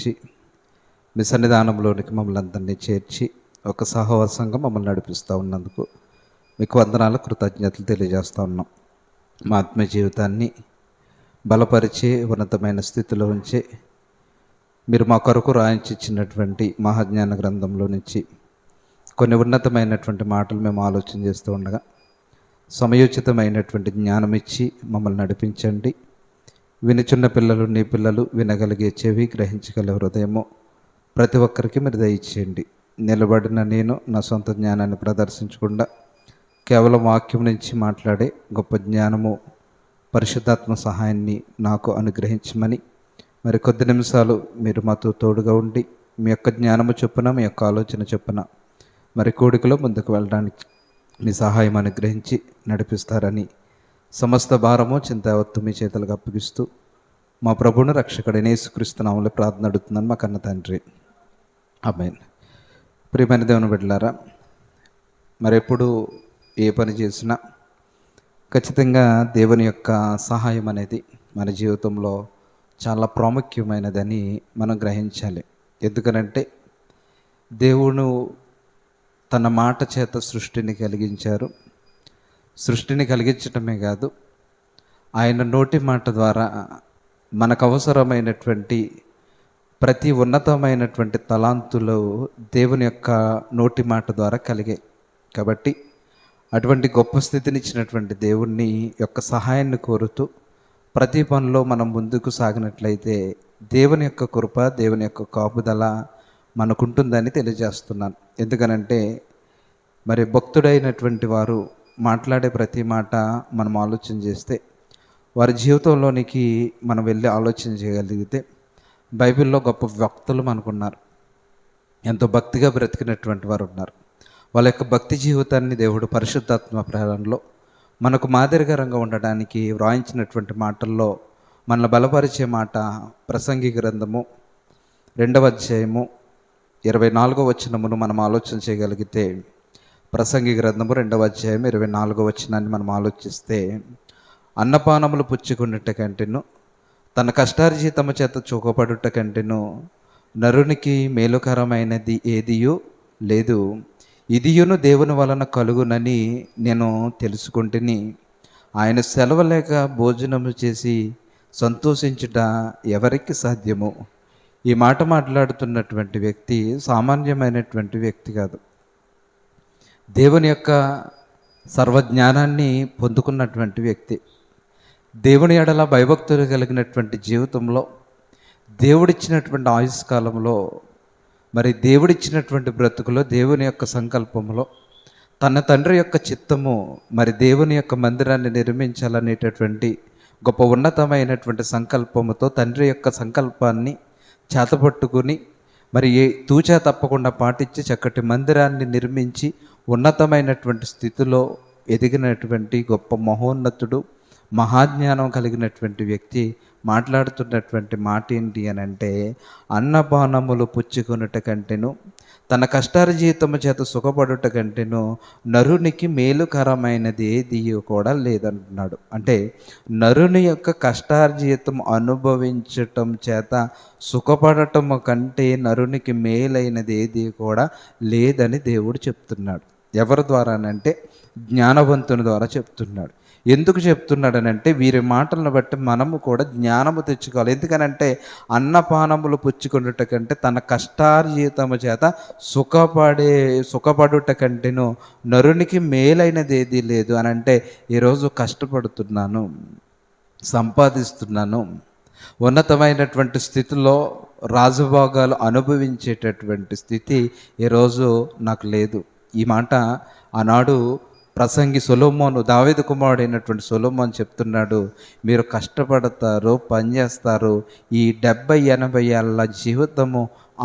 కరుణించి మీ సన్నిధానంలోనికి మమ్మల్ని అందరినీ చేర్చి ఒక సహవాసంగా మమ్మల్ని నడిపిస్తూ ఉన్నందుకు మీకు వందనాలు, కృతజ్ఞతలు తెలియజేస్తూ ఉన్నాం. మా ఆత్మీయ జీవితాన్ని బలపరిచి ఉన్నతమైన స్థితిలో ఉంచి మీరు మా కొరకు రాయించిచ్చినటువంటి మహాజ్ఞాన గ్రంథంలో నుంచి కొన్ని ఉన్నతమైనటువంటి మాటలు మేము ఆలోచన చేస్తూ ఉండగా సమయోచితమైనటువంటి జ్ఞానం ఇచ్చి మమ్మల్ని నడిపించండి. వినుచున్న పిల్లలు, నీ పిల్లలు వినగలిగే చెవి, గ్రహించగల హృదయము ప్రతి ఒక్కరికి మీరు దయచేయండి. నిలబడిన నేను నా సొంత జ్ఞానాన్ని ప్రదర్శించకుండా కేవలం వాక్యం నుంచి మాట్లాడే గొప్ప జ్ఞానము, పరిశుద్ధాత్మ సహాయాన్ని నాకు అనుగ్రహించమని మరి కొద్ది నిమిషాలు మీరు మాతో తోడుగా ఉండి మీ యొక్క జ్ఞానము చొప్పున, మీ యొక్క ఆలోచన చొప్పున మరి కూడికలో ముందుకు వెళ్ళడానికి మీ సహాయం అనుగ్రహించి నడిపిస్తారని సమస్త భారము, చింతావత్తు మీ చేతులకు అప్పగిస్తూ మా ప్రభువును రక్షకుడైన యేసుక్రీస్తు నామములో ప్రార్థన అడుగుతున్నాను మా కన్న తండ్రి, ఆమేన్. ప్రియమైన దేవుని బిడ్డలారా, మరెప్పుడు ఏ పని చేసినా ఖచ్చితంగా దేవుని యొక్క సహాయం అనేది మన జీవితంలో చాలా ప్రాముఖ్యమైనదని మనం గ్రహించాలి. ఎందుకనంటే దేవుడు తన మాట చేత సృష్టిని కలిగించారు. సృష్టిని కలిగించటమే కాదు, ఆయన నోటి మాట ద్వారా మనకు అవసరమైనటువంటి ప్రతి ఉన్నతమైనటువంటి తలాంతులు దేవుని యొక్క నోటి మాట ద్వారా కలిగాయి. కాబట్టి అటువంటి గొప్ప స్థితిని ఇచ్చినటువంటి దేవుణ్ణి యొక్క సహాయాన్ని కోరుతూ ప్రతి పనిలో మనం ముందుకు సాగినట్లయితే దేవుని యొక్క కృప, దేవుని యొక్క కాపుదల మనకుంటుందని తెలియజేస్తున్నాను. ఎందుకనంటే మరి భక్తుడైనటువంటి వారు మాట్లాడే ప్రతి మాట మనం ఆలోచన చేస్తే, వారి జీవితంలోనికి మనం వెళ్ళి ఆలోచన చేయగలిగితే బైబిల్లో గొప్ప వ్యక్తులు మనకున్నారు. ఎంతో భక్తిగా బ్రతికినటువంటి వారు ఉన్నారు. వాళ్ళ యొక్క భక్తి జీవితాన్ని దేవుడు పరిశుద్ధాత్మ ప్రేరణలో మనకు మాదిరికరంగా ఉండడానికి వ్రాయించినటువంటి మాటల్లో మనల్ని బలపరిచే మాట ప్రసంగి గ్రంథము 2వ అధ్యాయము 24వ వచనమును మనం ఆలోచన చేయగలిగితే, ప్రసంగి గ్రంథము 2వ అధ్యాయం 24వ వచనాన్ని మనం ఆలోచిస్తే, అన్నపానములు పుచ్చుకున్నట్టు కంటేను తన కష్టార్జితము చేత చూకపడుట కంటేను నరునికి మేలుకరమైనది ఏదియూ లేదు. ఇదియును దేవుని వలన కలుగునని నేను తెలుసుకుంటుని. ఆయన సెలవు లేక భోజనము చేసి సంతోషించుట ఎవరికి సాధ్యము? ఈ మాట మాట్లాడుతున్నటువంటి వ్యక్తి సామాన్యమైనటువంటి వ్యక్తి కాదు. దేవుని యొక్క సర్వజ్ఞానాన్ని పొందుకున్నటువంటి వ్యక్తి. దేవుని ఎడల భయభక్తులు కలిగినటువంటి జీవితంలో, దేవుడిచ్చినటువంటి ఆయుష్కాలంలో, మరి దేవుడిచ్చినటువంటి బ్రతుకులో, దేవుని యొక్క సంకల్పంలో తన తండ్రి యొక్క చిత్తము మరి దేవుని యొక్క మందిరాన్ని నిర్మించాలనేటటువంటి గొప్ప ఉన్నతమైనటువంటి సంకల్పముతో తండ్రి యొక్క సంకల్పాన్ని చేతపట్టుకుని మరి తూచా తప్పకుండా పాటించి చక్కటి మందిరాన్ని నిర్మించి ఉన్నతమైనటువంటి స్థితిలో ఎదిగినటువంటి గొప్ప మహోన్నతుడు, మహాజ్ఞానం కలిగినటువంటి వ్యక్తి మాట్లాడుతున్నటువంటి మాట ఏంటి అని అంటే, అన్నపానములు పుచ్చుకొనుట కంటేను తన కష్టార్జితము చేత సుఖపడుట కంటేను నరునికి మేలుకరమైనది ఏది కూడా లేదంటున్నాడు. అంటే నరుని యొక్క కష్టార్జితం అనుభవించటం చేత సుఖపడటము కంటే నరునికి మేలైనది ఏది కూడా లేదని దేవుడు చెప్తున్నాడు. ఎవరి ద్వారానంటే జ్ఞానవంతుని ద్వారా చెప్తున్నాడు. ఎందుకు చెప్తున్నాడనంటే వీరి మాటలను బట్టి మనము కూడా జ్ఞానము తెచ్చుకోవాలి. ఎందుకనంటే అన్నపానములు పుచ్చుకొనుట కంటే తన కష్టార్జితము చేత సుఖపడుట కంటేను నరునికి మేలైనది ఏదీ లేదు అని అంటే, ఈరోజు కష్టపడుతున్నాను, సంపాదిస్తున్నాను, ఉన్నతమైనటువంటి స్థితిలో రాజభోగాలు అనుభవించేటటువంటి స్థితి ఈరోజు నాకు లేదు. ఈ మాట ఆనాడు ప్రసంగి సొలొమోను, దావీదు కుమారుడైనటువంటి సొలొమోను చెప్తున్నాడు. మీరు కష్టపడతారు, పనిచేస్తారు, ఈ 70-80 ఏళ్ళ జీవితము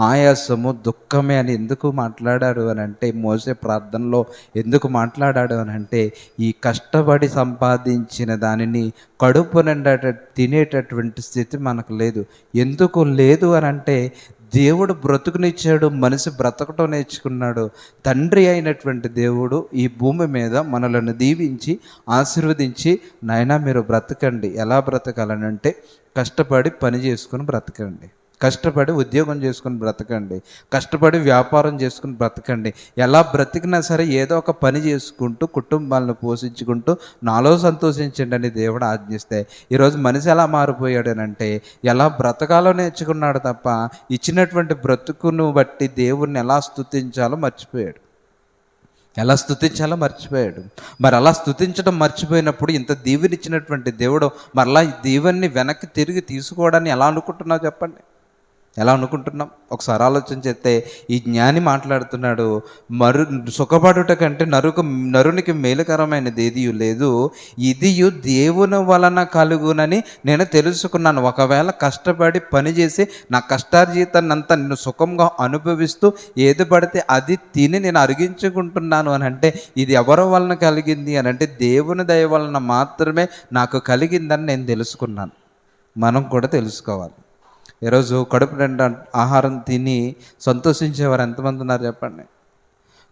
ఆయాసము, దుఃఖమే అని ఎందుకు మాట్లాడాడు అని అంటే, మోసే ప్రార్థనలో ఎందుకు మాట్లాడాడు అని అంటే, ఈ కష్టపడి సంపాదించిన దానిని కడుపు నిండా తినేటటువంటి స్థితి మనకు లేదు. ఎందుకు లేదు అని అంటే, దేవుడు బ్రతుకునిచ్చాడు, మనిషి బ్రతకటం నేర్చుకున్నాడు. తండ్రి అయినటువంటి దేవుడు ఈ భూమి మీద మనలను దీవించి ఆశీర్వదించి, నాయనా మీరు బ్రతకండి. ఎలా బ్రతకాలనంటే కష్టపడి పని చేసుకుని బ్రతకండి, కష్టపడి ఉద్యోగం చేసుకుని బ్రతకండి, కష్టపడి వ్యాపారం చేసుకుని బ్రతకండి. ఎలా బ్రతికినా సరే ఏదో ఒక పని చేసుకుంటూ కుటుంబాలను పోషించుకుంటూ నాలో సంతోషించండి అని దేవుడు ఆజ్ఞిస్తే, ఈరోజు మనిషి ఎలా మారిపోయాడు అంటే ఎలా బ్రతకాలో నేర్చుకున్నాడు తప్ప ఇచ్చినటువంటి బ్రతుకును బట్టి దేవుణ్ణి ఎలా స్తుతించాలో మర్చిపోయాడు. మరి అలా స్తుతించడం మర్చిపోయినప్పుడు ఇంత దీవెనిచ్చినటువంటి దేవుడు మరలా ఈ దీవెన్ని వెనక్కి తిరిగి తీసుకోవడాన్ని ఎలా అనుకుంటున్నావు చెప్పండి? ఎలా అనుకుంటున్నాం? ఒకసారి ఆలోచన చేస్తే ఈ జ్ఞాని మాట్లాడుతున్నాడు, సుఖపడుట కంటే నరునికి మేలుకరమైనది ఏది లేదు, ఇది దేవుని వలన కలుగునని నేను తెలుసుకున్నాను. ఒకవేళ కష్టపడి పనిచేసి నా కష్టార్జితాన్ని అంతా నేను సుఖంగా అనుభవిస్తూ ఏది పడితే అది తిని నేను అరిగించుకుంటున్నాను అని అంటే ఇది ఎవరి వలన కలిగింది అని అంటే దేవుని దయ వలన మాత్రమే నాకు కలిగిందని నేను తెలుసుకున్నాను. మనం కూడా తెలుసుకోవాలి. ఈరోజు కడుపు నిండా ఆహారం తిని సంతోషించేవారు ఎంతమంది ఉన్నారు చెప్పండి?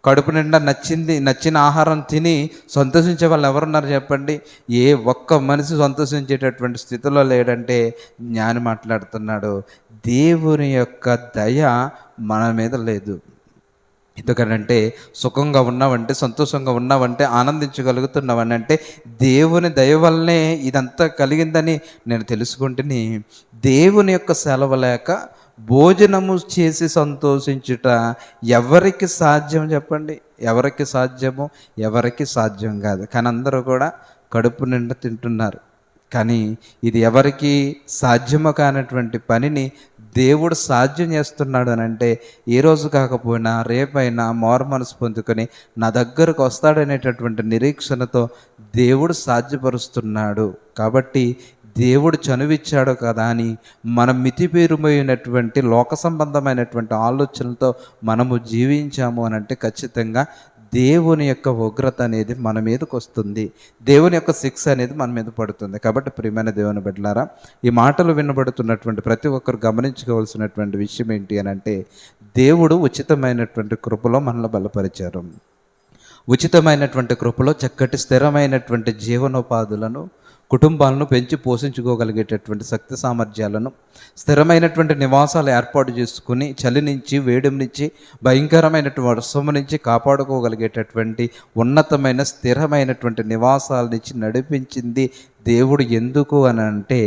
కడుపు నిండా నచ్చిన ఆహారం తిని సంతోషించే వాళ్ళు ఎవరున్నారు చెప్పండి? ఏ ఒక్క మనిషి సంతోషించేటటువంటి స్థితిలో లేడంటే జ్ఞాని మాట్లాడుతున్నాడు, దేవుని యొక్క దయ మన మీద లేదు. ఎందుకనంటే సుఖంగా ఉన్నావంటే, సంతోషంగా ఉన్నావంటే, ఆనందించగలుగుతున్నావని అంటే దేవుని దయ వల్లనే ఇదంతా కలిగిందని నేను తెలుసుకుంటుని. దేవుని యొక్క సెలవు లేక భోజనము చేసి సంతోషించుట ఎవరికి సాధ్యం చెప్పండి? ఎవరికి సాధ్యము? ఎవరికి సాధ్యం కాదు. కానీ అందరూ కూడా కడుపు నిండా తింటున్నారు. కానీ ఇది ఎవరికి సాధ్యము కానటువంటి పనిని దేవుడు సాధ్యం చేస్తున్నాడు అని అంటే ఏ రోజు కాకపోయినా రేపైనా మారు మనసు పొందుకొని నా దగ్గరకు వస్తాడనేటటువంటి నిరీక్షణతో దేవుడు సాధ్యపరుస్తున్నాడు. కాబట్టి దేవుడు చనువిచ్చాడు కదా అని మనం మితిపేరుమైనటువంటి లోక సంబంధమైనటువంటి ఆలోచనలతో మనము జీవించాము అని అంటే ఖచ్చితంగా దేవుని యొక్క ఉగ్రత అనేది మన మీదకి వస్తుంది, దేవుని యొక్క శిక్ష అనేది మన మీద పడుతుంది. కాబట్టి ప్రియమైన దేవుని బిడ్డలారా, ఈ మాటలు వినబడుతున్నటువంటి ప్రతి ఒక్కరు గమనించుకోవాల్సినటువంటి విషయం ఏంటి అని అంటే దేవుడు ఉచితమైనటువంటి కృపలో మనల్ని బలపరిచారు. ఉచితమైనటువంటి కృపలో చక్కటి స్థిరమైనటువంటి జీవనోపాధులను, కుటుంబాలను పెంచి పోషించుకోగలిగేటటువంటి శక్తి సామర్థ్యాలను, స్థిరమైనటువంటి నివాసాలు ఏర్పాటు చేసుకుని చలి నుంచి, వేడి నుంచి, భయంకరమైనటువంటి వర్షము నుంచి కాపాడుకోగలిగేటటువంటి ఉన్నతమైన స్థిరమైనటువంటి నివాసాల నుంచి నడిపించింది దేవుడు. ఎందుకు అని అంటే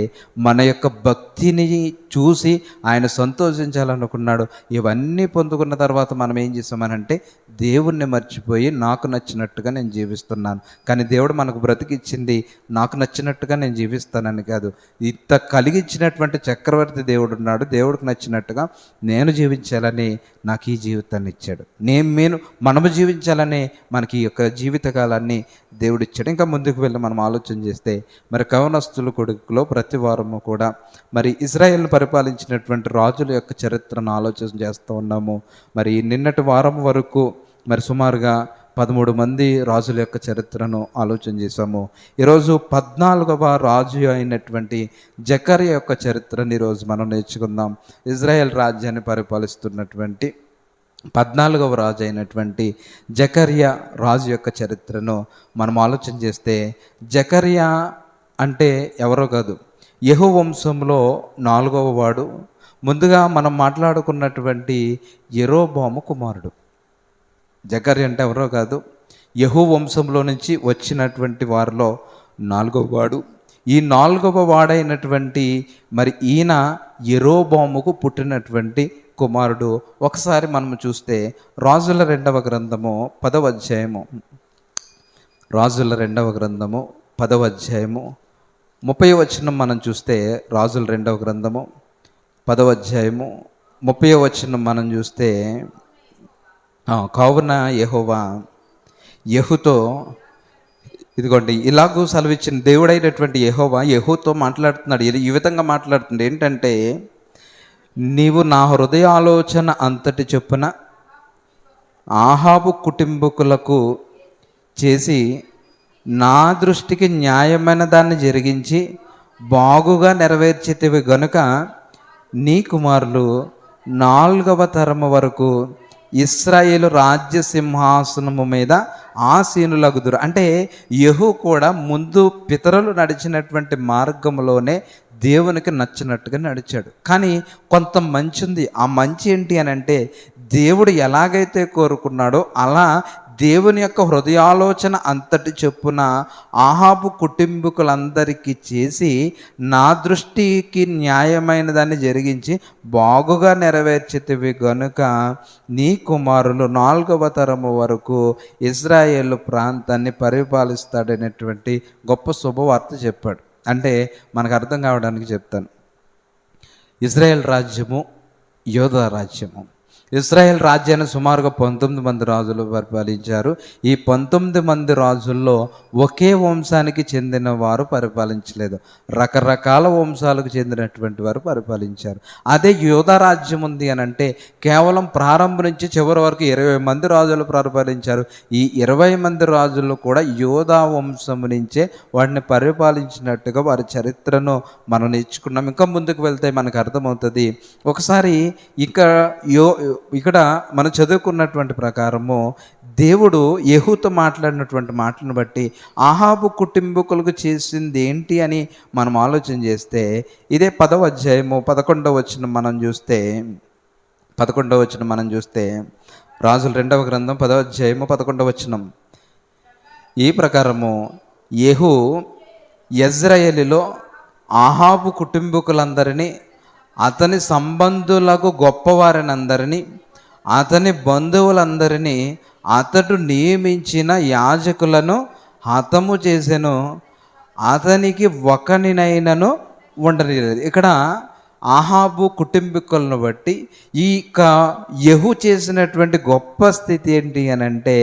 మన యొక్క భక్తిని చూసి ఆయన సంతోషించాలనుకున్నాడు. ఇవన్నీ పొందుకున్న తర్వాత మనం ఏం చేస్తామనంటే దేవుణ్ణి మర్చిపోయి నాకు నచ్చినట్టుగా నేను జీవిస్తున్నాను. కానీ దేవుడు మనకు బ్రతికిచ్చింది నాకు నచ్చినట్టుగా నేను జీవిస్తానని కాదు. ఇంత కలిగించినటువంటి చక్రవర్తి దేవుడు ఉన్నాడు. దేవుడికి నచ్చినట్టుగా నేను జీవించాలని నాకు ఈ జీవితాన్ని ఇచ్చాడు. మనము జీవించాలని మనకి ఈ యొక్క జీవితకాలాన్ని దేవుడిచ్చాడు. ఇంకా ముందుకు వెళ్ళి మనం ఆలోచన చేస్తే మరి కవనస్తుల కొడుకులో ప్రతి వారము కూడా మరి ఇజ్రాయెల్ను పరిపాలించినటువంటి రాజుల యొక్క చరిత్రను ఆలోచన చేస్తూ ఉన్నాము. మరి నిన్నటి వారం వరకు మరి సుమారుగా 13 మంది రాజుల యొక్క చరిత్రను ఆలోచన చేశాము. ఈరోజు 14వ రాజు అయినటువంటి జకర్యా యొక్క చరిత్రని ఈరోజు మనం నేర్చుకుందాం. ఇజ్రాయెల్ రాజ్యాన్ని పరిపాలిస్తున్నటువంటి 14వ రాజు అయినటువంటి జకర్యా రాజు యొక్క చరిత్రను మనం ఆలోచన చేస్తే జకర్యా అంటే ఎవరో కాదు, యెహూ వంశంలో 4వ వాడు. ముందుగా మనం మాట్లాడుకున్నటువంటి యెరోబాము కుమారుడు. జకర్యా అంటే ఎవరో కాదు, యెహూ వంశంలో నుంచి వచ్చినటువంటి వారిలో 4వ వాడు. ఈ 4వ వాడైనటువంటి మరి ఈయన యెరోబాముకు పుట్టినటువంటి కుమారుడు. ఒకసారి మనం చూస్తే రాజుల 2వ గ్రంథము 10వ అధ్యాయము, రాజుల 2వ గ్రంథము 10వ అధ్యాయము 30వ వచనం మనం చూస్తే, రాజుల 2వ గ్రంథము 10వ అధ్యాయము 30వ వచనం మనం చూస్తే, కావున యెహోవా యెహూతో, ఇదిగోండి ఇలాగూ సెలవిచ్చిన దేవుడైనటువంటి యెహోవా యెహూతో మాట్లాడుతున్నాడు. ఈ విధంగా మాట్లాడుతుంది ఏంటంటే, నీవు నా హృదయ ఆలోచన అంతటి చొప్పున ఆహాబు కుటుంబకులకు చేసి నా దృష్టికి న్యాయమైన దాన్ని జరిగించి బాగుగా నెరవేర్చితివి గనుక నీ కుమారులు 4వ తరము వరకు ఇశ్రాయేలు రాజ్య సింహాసనము మీద ఆసీనులగుదురు. అంటే యెహూ కూడా ముందు పితరులు నడిచినటువంటి మార్గంలోనే దేవునికి నచ్చినట్టుగా నడిచాడు. కానీ కొంత మంచి ఉంది. ఆ మంచి ఏంటి అని అంటే, దేవుడు ఎలాగైతే కోరుకున్నాడో అలా దేవుని యొక్క హృదయాలోచన అంతటి చొప్పున ఆహాబు కుటుంబీకులందరికీ చేసి, నా దృష్టికి న్యాయమైన దాన్ని జరిగించి బాగుగా నెరవేర్చితివి గనుక నీ కుమారులు 4వ తరము వరకు ఇజ్రాయేలు ప్రాంతాన్ని పరిపాలిస్తాడనేటువంటి గొప్ప శుభవార్త చెప్పాడు. అంటే మనకు అర్థం కావడానికి చెప్తాను. ఇజ్రాయేల్ రాజ్యము, యోధా రాజ్యము. ఇజ్రాయేల్ రాజ్యాన్ని సుమారుగా 19 మంది రాజులు పరిపాలించారు. ఈ 19 మంది రాజుల్లో ఒకే వంశానికి చెందిన వారు పరిపాలించలేదు, రకరకాల వంశాలకు చెందినటువంటి వారు పరిపాలించారు. అదే యోధా రాజ్యం ఉంది అని అంటే కేవలం ప్రారంభం నుంచి చివరి వరకు 20 మంది రాజులు పరిపాలించారు. ఈ 20 మంది రాజులు కూడా యోధా వంశము నుంచే వాటిని పరిపాలించినట్టుగా వారి చరిత్రను మనం నేర్చుకున్నాం. ఇంకా ముందుకు వెళ్తే మనకు అర్థమవుతుంది. ఒకసారి ఇక్కడ మనం చదువుకున్నటువంటి ప్రకారము దేవుడు యెహూతో మాట్లాడినటువంటి మాటలను బట్టి ఆహాబు కుటుంబీకులకు చేసింది ఏంటి అని మనం ఆలోచన చేస్తే, ఇదే 10వ అధ్యాయము 11వ వచనం మనం చూస్తే రాజుల 2వ గ్రంథం 10వ అధ్యాయము 11వ వచనం ఈ ప్రకారము, యెహూ యెజ్రెయేలులో ఆహాబు కుటుంబీకులందరినీ, అతని సంబంధులకు గొప్పవారినందరినీ, అతని బంధువులందరినీ, అతడు నియమించిన యాజకులను హతము చేసెను, అతనికి ఒకనినైనను ఉండలేదు. ఇక్కడ ఆహాబు కుటుంబీకులను బట్టి ఈ యెహూ చేసినటువంటి గొప్ప స్థితి ఏంటి అని అంటే,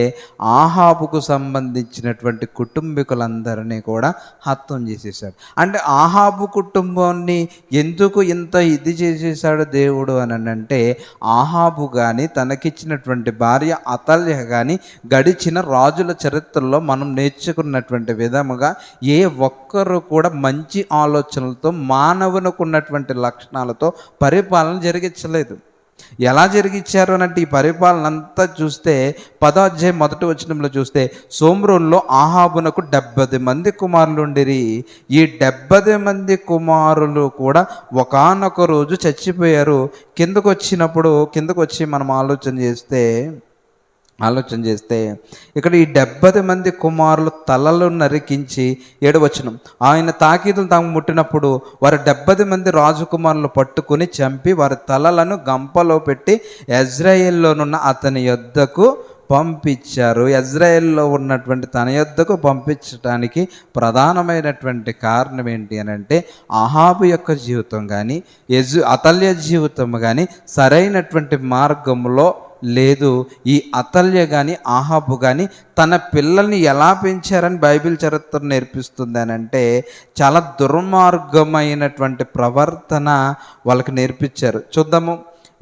ఆహాబుకు సంబంధించినటువంటి కుటుంబీకులందరినీ కూడా హతం చేసేసాడు. అంటే ఆహాబు కుటుంబాన్ని ఎందుకు ఇంత ఇది చేసేసాడు దేవుడు అని అంటే, ఆహాబు కానీ తనకిచ్చినటువంటి భార్య అతల్య కానీ గడిచిన రాజుల చరిత్రలో మనం నేర్చుకున్నటువంటి విధముగా ఏ ఒక్కరు కూడా మంచి ఆలోచనలతో మానవునికి ఉన్నటువంటి లక్షణాలతో పరిపాలన జరిగించలేదు. ఎలా జరిగించారు అనంటే, ఈ పరిపాలన అంతా చూస్తే 10వ అధ్యాయం 1వ వచనంలో చూస్తే, సోమ్రోన్లో ఆహాబునకు 70 మంది కుమారులు ఉండిరి. ఈ 70 మంది కుమారులు కూడా ఒకానొక రోజు చచ్చిపోయారు. కిందకు వచ్చి మనం ఆలోచన చేస్తే ఇక్కడ ఈ 70 మంది కుమారులు తలలు నరికించి 7వ వచనం, ఆయన తాకీదులు తాము ముట్టినప్పుడు వారు 70 మంది రాజకుమారులు పట్టుకుని చంపి వారి తలలను గంపలో పెట్టి యెజ్రెయేలులోనున్న అతని యొద్దకు పంపించారు. యెజ్రెయేలులో ఉన్నటువంటి తన యొద్దకు పంపించడానికి ప్రధానమైనటువంటి కారణం ఏంటి అని అంటే, ఆహాబు యొక్క జీవితం కానీ అతల్య జీవితం కానీ సరైనటువంటి మార్గంలో లేదు. ఈ అతల్య కానీ ఆహాబు కానీ తన పిల్లల్ని ఎలా పెంచారని బైబిల్ చరిత్ర నేర్పిస్తుంది అని అంటే, చాలా దుర్మార్గమైనటువంటి ప్రవర్తన వాళ్ళకి నేర్పించారు. చూద్దాము.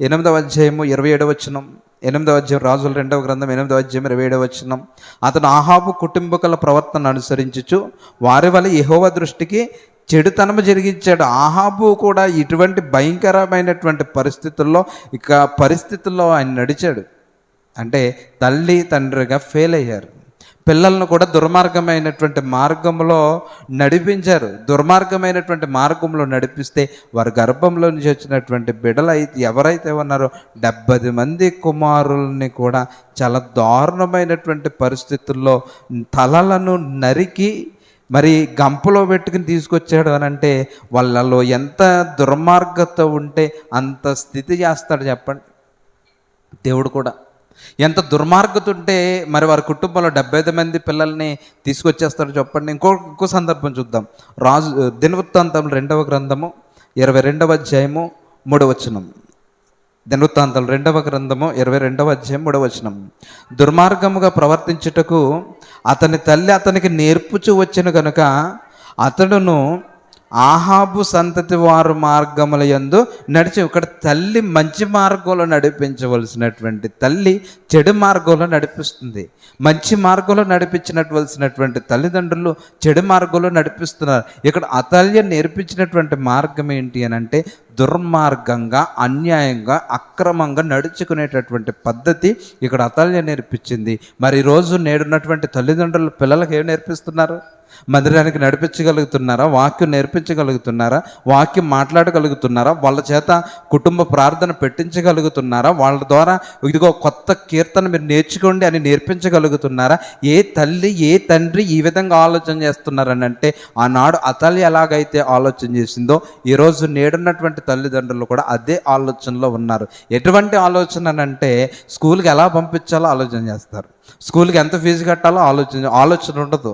8వ అధ్యాయము 27వ వచనం. 8వ అధ్యాయం రాజుల 2వ గ్రంథం 8వ అధ్యాయం 27వ వచనం. అతను ఆహాబు కుటుంబకుల ప్రవర్తన అనుసరించుచు వారి వల్ల యెహోవా దృష్టికి చెడుతనము జరిగించాడు. ఆహాబు కూడా ఇటువంటి భయంకరమైనటువంటి పరిస్థితుల్లో ఆయన నడిచాడు. అంటే తల్లి తండ్రిగా ఫెయిల్ అయ్యారు. పిల్లలను కూడా దుర్మార్గమైనటువంటి మార్గంలో నడిపించారు. దుర్మార్గమైనటువంటి మార్గంలో నడిపిస్తే వారి గర్భంలో నుంచి వచ్చినటువంటి బిడ్డలు ఎవరైతే ఉన్నారో 70 మంది కుమారుల్ని కూడా చాలా దారుణమైనటువంటి పరిస్థితుల్లో తలలను నరికి మరి గంపలో పెట్టుకుని తీసుకొచ్చాడు అని అంటే, వాళ్ళలో ఎంత దుర్మార్గత ఉంటే అంత స్థితి చేస్తాడు చెప్పండి. దేవుడు కూడా ఎంత దుర్మార్గత ఉంటే మరి వారి కుటుంబంలో 75 మంది పిల్లల్ని తీసుకొచ్చేస్తాడు చెప్పండి. ఇంకో సందర్భం చూద్దాం. దినవృత్తాంతములు 2వ గ్రంథము 22వ అధ్యాయము 3వ వచనం. దినవృత్తాంతాలు 2వ గ్రంథము 22వ అధ్యాయం 3వ వచనం. దుర్మార్గముగా ప్రవర్తించుటకు అతని తల్లి అతనికి నేర్పుచూ వచ్చెను గనుక అతడును ఆహాబు సంతతి వారు మార్గముల యందు నడిచి. ఇక్కడ తల్లి మంచి మార్గంలో నడిపించవలసినటువంటి తల్లి చెడు మార్గంలో నడిపిస్తుంది. మంచి మార్గంలో నడిపించినవలసినటువంటి తల్లిదండ్రులు చెడు మార్గంలో నడిపిస్తున్నారు. ఇక్కడ అతల్య నేర్పించినటువంటి మార్గం ఏంటి అని అంటే, దుర్మార్గంగా, అన్యాయంగా, అక్రమంగా నడుచుకునేటటువంటి పద్ధతి ఇక్కడ అతల్య నేర్పించింది. మరి ఈరోజు నేడున్నటువంటి తల్లిదండ్రులు పిల్లలకు ఏం నేర్పిస్తున్నారు? మందిరానికి నడిపించగలుగుతున్నారా? వాక్యం నేర్పించగలుగుతున్నారా? వాక్యం మాట్లాడగలుగుతున్నారా? వాళ్ళ చేత కుటుంబ ప్రార్థన పెట్టించగలుగుతున్నారా? వాళ్ళ ద్వారా ఇదిగో కొత్త కీర్తన మీరు నేర్చుకోండి అని నేర్పించగలుగుతున్నారా? ఏ తల్లి ఏ తండ్రి ఈ విధంగా ఆలోచన చేస్తున్నారని అంటే, ఆనాడు అతల్లి ఎలాగైతే ఆలోచన చేసిందో ఈరోజు నేడున్నటువంటి తల్లిదండ్రులు కూడా అదే ఆలోచనలో ఉన్నారు. ఎటువంటి ఆలోచన అంటే, స్కూల్కి ఎలా పంపించాలో ఆలోచన చేస్తారు, స్కూల్కి ఎంత ఫీజు కట్టాలో ఆలోచన ఉండదు.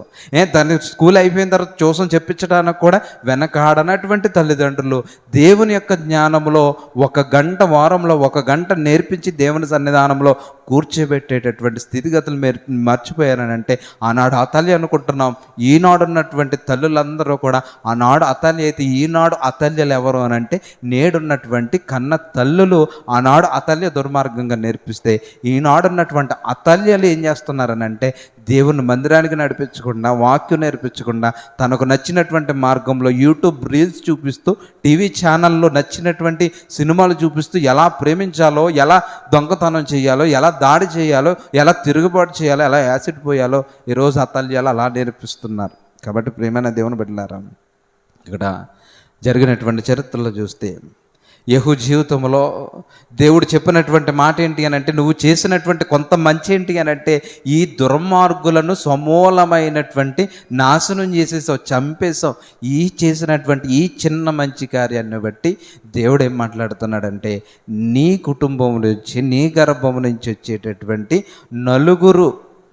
దాన్ని స్కూల్ అయిపోయిన తర్వాత ట్యూషన్ చెప్పించడానికి కూడా వెనకాడనటువంటి తల్లిదండ్రులు దేవుని యొక్క జ్ఞానంలో 1 గంట, వారంలో 1 గంట నేర్పించి దేవుని సన్నిధానంలో కూర్చోబెట్టేటటువంటి స్థితిగతులు మర్చిపోయారనంటే, ఆనాడు అతల్లి అనుకుంటున్నాం. ఈనాడు ఉన్నటువంటి తల్లులందరూ కూడా ఆనాడు అతల్లి అయితే ఈనాడు అతల్యలు ఎవరు అని అంటే, నేడున్నటువంటి కన్న తల్లులు ఆనాడు అతల్య దుర్మార్గంగా నేర్పిస్తే, ఈనాడున్నటువంటి అతల్యలు ఏం చేస్తున్నారనంటే, దేవుని మందిరానికి నడిపించకుండా, వాక్యం నేర్పించకుండా, తనకు నచ్చినటువంటి మార్గంలో యూట్యూబ్ రీల్స్ చూపిస్తూ, టీవీ ఛానల్లో నచ్చినటువంటి సినిమాలు చూపిస్తూ ఎలా ప్రేమించాలో, ఎలా దొంగతనం చేయాలో, ఎలా దాడి చేయాలో, ఎలా తిరుగుబాటు చేయాలో, ఎలా యాసిడ్ పోయాలో ఈరోజు అతల్యాలు అలా నేర్పిస్తున్నారు. కాబట్టి ప్రియమైన దేవుని బిడ్డలారా, ఇక్కడ జరిగినటువంటి చరిత్రలో చూస్తే యెహూ జీవితంలో దేవుడు చెప్పినటువంటి మాట ఏంటి అని అంటే, నువ్వు చేసినటువంటి కొంత మంచి ఏంటి అని అంటే, ఈ దుర్మార్గులను సమూలమైనటువంటి నాశనం చేసేసావు, చంపేసావు. ఈ చేసినటువంటి ఈ చిన్న మంచి కార్యాన్ని బట్టి దేవుడు ఏం మాట్లాడుతున్నాడంటే, నీ కుటుంబం నుంచి, నీ గర్భం నుంచి వచ్చేటటువంటి